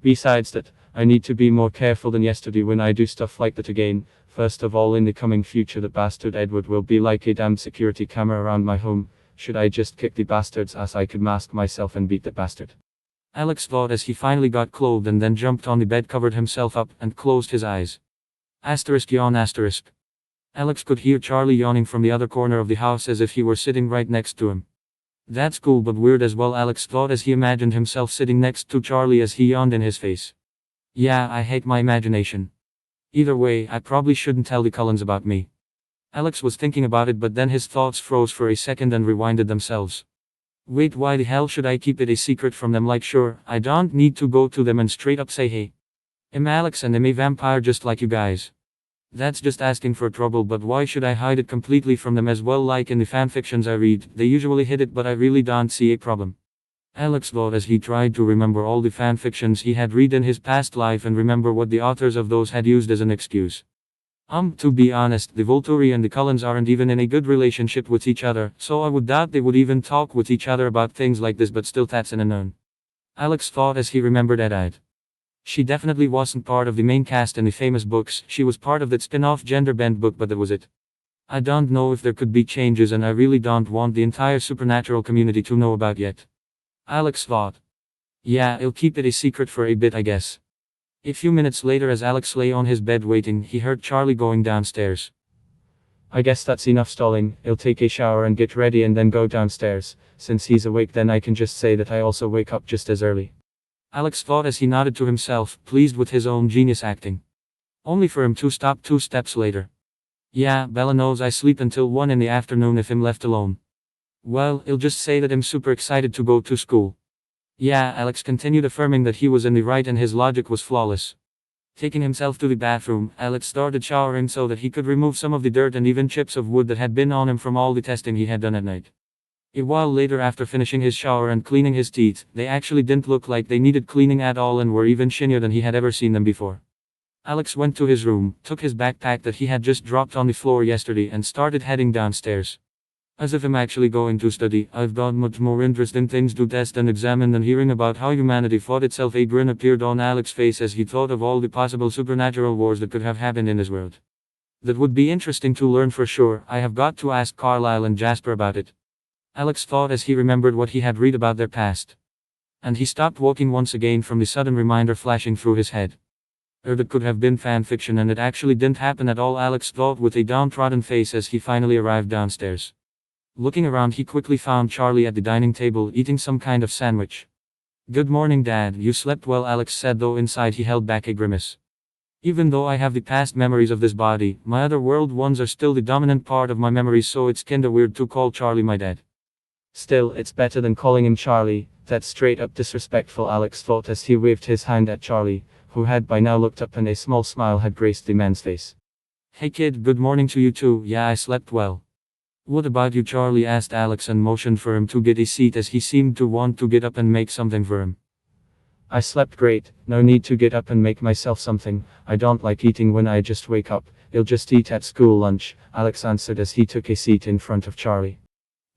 Besides that, I need to be more careful than yesterday when I do stuff like that again. First of all, in the coming future the bastard Edward will be like a damn security camera around my home. Should I just kick the bastard's ass? I could mask myself and beat the bastard. Alex thought as he finally got clothed and then jumped on the bed, covered himself up, and closed his eyes. Asterisk yawn asterisk. Alex could hear Charlie yawning from the other corner of the house as if he were sitting right next to him. That's cool but weird as well, Alex thought as he imagined himself sitting next to Charlie as he yawned in his face. Yeah, I hate my imagination. Either way, I probably shouldn't tell the Cullens about me. Alex was thinking about it, but then his thoughts froze for a second and rewinded themselves. Wait, why the hell should I keep it a secret from them? Like, sure, I don't need to go to them and straight up say, hey, I'm Alex and I'm a vampire just like you guys. That's just asking for trouble, but why should I hide it completely from them as well? Like in the fanfictions I read, they usually hid it, but I really don't see a problem. Alex thought as he tried to remember all the fanfictions he had read in his past life and remember what the authors of those had used as an excuse. To be honest, the Volturi and the Cullens aren't even in a good relationship with each other, so I would doubt they would even talk with each other about things like this, but still that's an unknown. Alex thought as he remembered Adide. She definitely wasn't part of the main cast in the famous books, she was part of that spin-off gender-bent book, but that was it. I don't know if there could be changes, and I really don't want the entire supernatural community to know about yet. Alex thought. Yeah, I'll keep it a secret for a bit, I guess. A few minutes later, as Alex lay on his bed waiting, he heard Charlie going downstairs. I guess that's enough stalling. I'll take a shower and get ready and then go downstairs. Since he's awake, then I can just say that I also wake up just as early. Alex thought as he nodded to himself, pleased with his own genius acting. Only for him to stop 2 steps later. Yeah, Bella knows I sleep until 1 in the afternoon if I'm left alone. Well, I'll just say that I'm super excited to go to school. Yeah, Alex continued, affirming that he was in the right and his logic was flawless. Taking himself to the bathroom, Alex started showering so that he could remove some of the dirt and even chips of wood that had been on him from all the testing he had done at night. A while later, after finishing his shower and cleaning his teeth, they actually didn't look like they needed cleaning at all and were even shinier than he had ever seen them before. Alex went to his room, took his backpack that he had just dropped on the floor yesterday and started heading downstairs. As if I'm actually going to study, I've got much more interest in things to test and examine than hearing about how humanity fought itself. A grin appeared on Alex's face as he thought of all the possible supernatural wars that could have happened in his world. That would be interesting to learn for sure. I have got to ask Carlisle and Jasper about it. Alex thought as he remembered what he had read about their past. And he stopped walking once again from the sudden reminder flashing through his head. Or that could have been fanfiction and it actually didn't happen at all, Alex thought with a downtrodden face as he finally arrived downstairs. Looking around, he quickly found Charlie at the dining table eating some kind of sandwich. Good morning, Dad. You slept well, Alex said, though inside he held back a grimace. Even though I have the past memories of this body, my other world ones are still the dominant part of my memories, so it's kinda weird to call Charlie my dad. Still, it's better than calling him Charlie. That's straight up disrespectful, Alex thought as he waved his hand at Charlie, who had by now looked up and a small smile had graced the man's face. Hey kid, good morning to you too. Yeah, I slept well. What about you? Charlie asked Alex and motioned for him to get a seat as he seemed to want to get up and make something for him. I slept great, no need to get up and make myself something. I don't like eating when I just wake up. I'll just eat at school lunch, Alex answered as he took a seat in front of Charlie.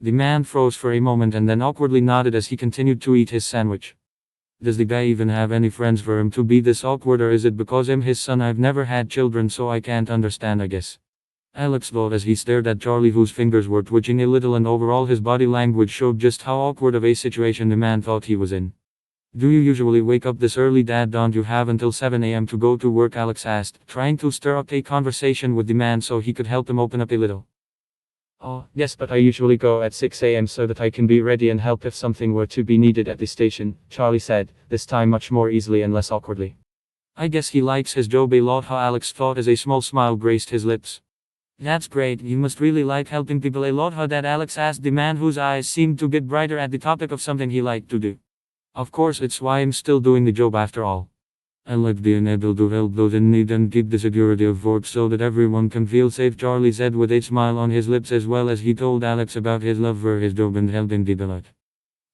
The man froze for a moment and then awkwardly nodded as he continued to eat his sandwich. Does the guy even have any friends for him to be this awkward, or is it because I'm his son? I've never had children, so I can't understand, I guess. Alex thought as he stared at Charlie, whose fingers were twitching a little and overall his body language showed just how awkward of a situation the man thought he was in. Do you usually wake up this early, Dad? Don't you have until 7 a.m. to go to work? Alex asked, trying to stir up a conversation with the man so he could help him open up a little. Oh, yes, but I usually go at 6 a.m. so that I can be ready and help if something were to be needed at the station, Charlie said, this time much more easily and less awkwardly. I guess he likes his job a lot, how Alex thought as a small smile graced his lips. That's great, you must really like helping people a lot, how that? Alex asked the man, whose eyes seemed to get brighter at the topic of something he liked to do. Of course, it's why I'm still doing the job after all. I like being able to help those in need and keep the security of work so that everyone can feel safe, Charlie said with a smile on his lips as well as he told Alex about his love for his job and helping people out.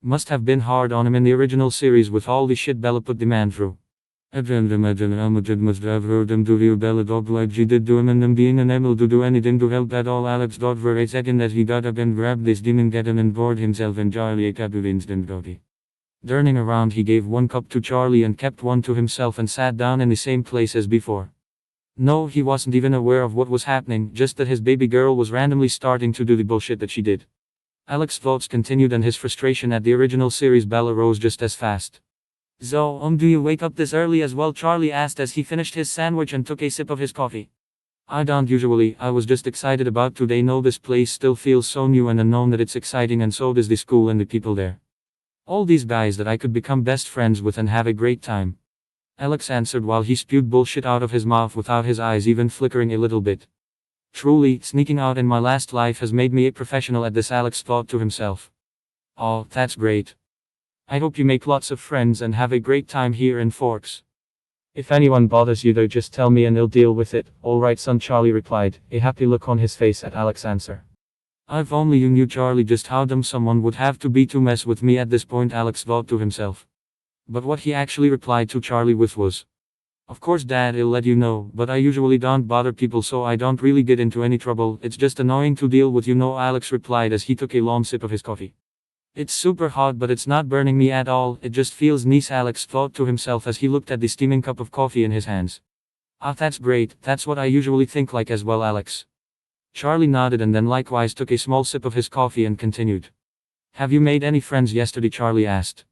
Must have been hard on him in the original series with all the shit Bella put the man through. I can't imagine how much it must have hurt him to hear Bella talk like she did to him and him being unable to do anything to help at all. Alex thought for a second as he got up and grabbed this demon kettle and poured himself and Charlie a cup of instant coffee. Turning around, he gave 1 cup to Charlie and kept 1 to himself and sat down in the same place as before. No, he wasn't even aware of what was happening, just that his baby girl was randomly starting to do the bullshit that she did. Alex's thoughts continued and his frustration at the original series Bella rose just as fast. So, do you wake up this early as well? Charlie asked as he finished his sandwich and took a sip of his coffee. I don't usually, I was just excited about today. No, this place still feels so new and unknown that it's exciting, and so does the school and the people there. All these guys that I could become best friends with and have a great time. Alex answered while he spewed bullshit out of his mouth without his eyes even flickering a little bit. Truly, sneaking out in my last life has made me a professional at this, Alex thought to himself. Oh, that's great. I hope you make lots of friends and have a great time here in Forks. If anyone bothers you though, just tell me and I'll deal with it. Alright son, Charlie replied, a happy look on his face at Alex's answer. If only you knew, Charlie, just how dumb someone would have to be to mess with me at this point, Alex thought to himself. But what he actually replied to Charlie with was, of course Dad, I'll let you know, but I usually don't bother people, so I don't really get into any trouble. It's just annoying to deal with, Alex replied as he took a long sip of his coffee. It's super hot, but it's not burning me at all, it just feels nice, Alex thought to himself as he looked at the steaming cup of coffee in his hands. That's great, that's what I usually think like as well, Alex. Charlie nodded and then likewise took a small sip of his coffee and continued. Have you made any friends yesterday, Charlie asked.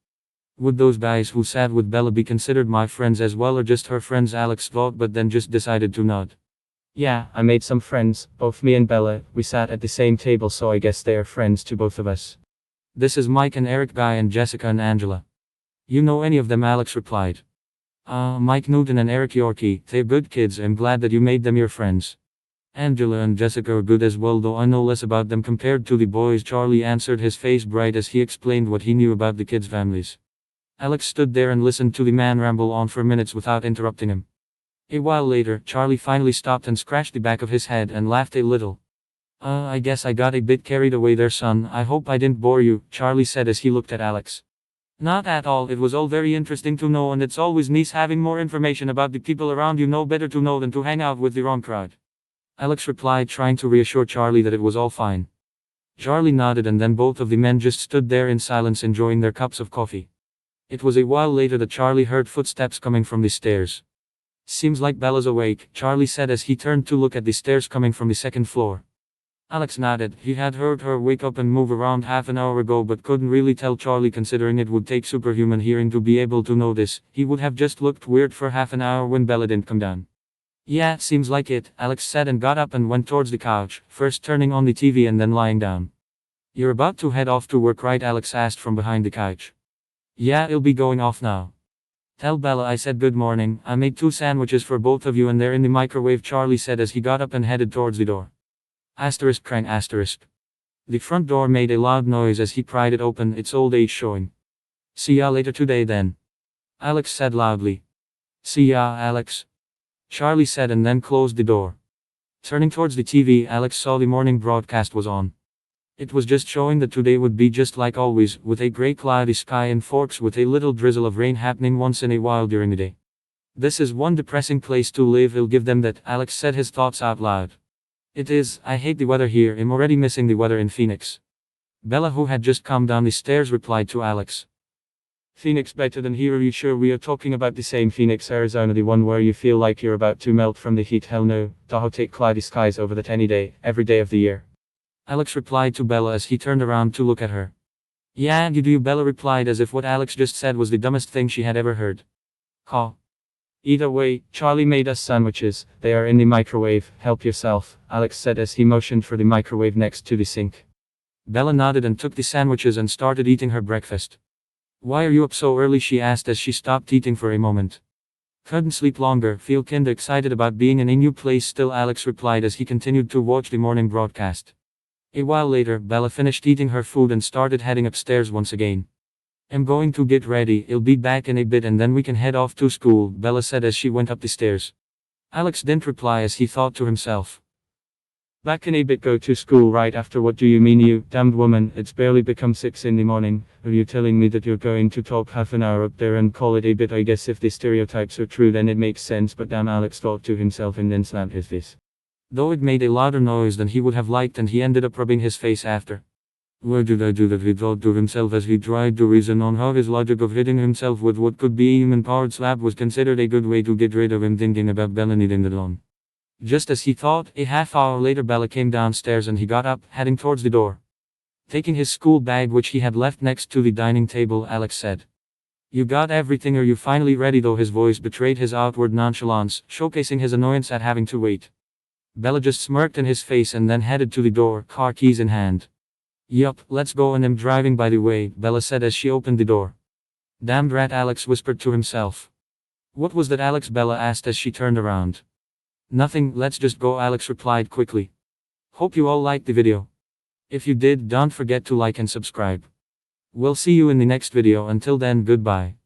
Would those guys who sat with Bella be considered my friends as well, or just her friends, Alex thought, but then just decided to nod. Yeah, I made some friends, both me and Bella, we sat at the same table, so I guess they are friends to both of us. This is Mike and Eric, Guy and Jessica and Angela. You know any of them, Alex replied. Mike Newton and Eric Yorkie, they're good kids, I'm glad that you made them your friends. Angela and Jessica are good as well, though I know less about them compared to the boys, Charlie answered, his face bright as he explained what he knew about the kids' families. Alex stood there and listened to the man ramble on for minutes without interrupting him. A while later, Charlie finally stopped and scratched the back of his head and laughed a little. I guess I got a bit carried away there, son. I hope I didn't bore you, Charlie said as he looked at Alex. Not at all, it was all very interesting to know, and it's always nice having more information about the people around you. No better to know than to hang out with the wrong crowd. Alex replied, trying to reassure Charlie that it was all fine. Charlie nodded and then both of the men just stood there in silence, enjoying their cups of coffee. It was a while later that Charlie heard footsteps coming from the stairs. Seems like Bella's awake, Charlie said as he turned to look at the stairs coming from the second floor. Alex nodded. He had heard her wake up and move around half an hour ago, but couldn't really tell Charlie, considering it would take superhuman hearing to be able to know this. He would have just looked weird for half an hour when Bella didn't come down. Yeah, seems like it, Alex said and got up and went towards the couch, first turning on the TV and then lying down. You're about to head off to work, right? Alex asked from behind the couch. Yeah, I'll be going off now. Tell Bella I said good morning. I made 2 sandwiches for both of you and they're in the microwave, Charlie said as he got up and headed towards the door. Crank. The front door made a loud noise as he pried it open, its old age showing. See ya later today then. Alex said loudly. See ya, Alex. Charlie said and then closed the door. Turning towards the TV, Alex saw the morning broadcast was on. It was just showing that today would be just like always, with a grey cloudy sky and Forks with a little drizzle of rain happening once in a while during the day. This is one depressing place to live, I'll give them that, Alex said his thoughts out loud. It is, I hate the weather here, I'm already missing the weather in Phoenix. Bella, who had just come down the stairs, replied to Alex. Phoenix better than here? Are you sure we are talking about the same Phoenix, Arizona, the one where you feel like you're about to melt from the heat? Hell no, Tahoe, take cloudy skies over that any day, every day of the year. Alex replied to Bella as he turned around to look at her. Yeah, you do, Bella replied as if what Alex just said was the dumbest thing she had ever heard. Caw. Either way, Charlie made us sandwiches, they are in the microwave, help yourself, Alex said as he motioned for the microwave next to the sink. Bella nodded and took the sandwiches and started eating her breakfast. Why are you up so early? She asked as she stopped eating for a moment. Couldn't sleep longer, feel kinda excited about being in a new place still, Alex replied as he continued to watch the morning broadcast. A while later, Bella finished eating her food and started heading upstairs once again. I'm going to get ready, I'll be back in a bit and then we can head off to school, Bella said as she went up the stairs. Alex didn't reply as he thought to himself. Back in a bit, go to school right after? What do you mean, you damned woman? It's barely become 6 in the morning. Are you telling me that you're going to talk half an hour up there and call it a bit? I guess if the stereotypes are true then it makes sense, but damn, Alex thought to himself and then slapped his face. Though it made a louder noise than he would have liked and he ended up rubbing his face after. Why did I do that? He thought to himself as he tried to reason on how his logic of hitting himself with what could be a human-powered slap was considered a good way to get rid of him thinking about Bella needing the lawn. Just as he thought, a half hour later Bella came downstairs and he got up, heading towards the door. Taking his school bag which he had left next to the dining table, Alex said. You got everything? Are you finally ready? Though his voice betrayed his outward nonchalance, showcasing his annoyance at having to wait. Bella just smirked in his face and then headed to the door, car keys in hand. Yup, let's go and I'm driving by the way, Bella said as she opened the door. Damned rat, Alex whispered to himself. What was that, Alex? Bella asked as she turned around. Nothing, let's just go, Alex replied quickly. Hope you all liked the video. If you did, don't forget to like and subscribe. We'll see you in the next video. Until then, goodbye.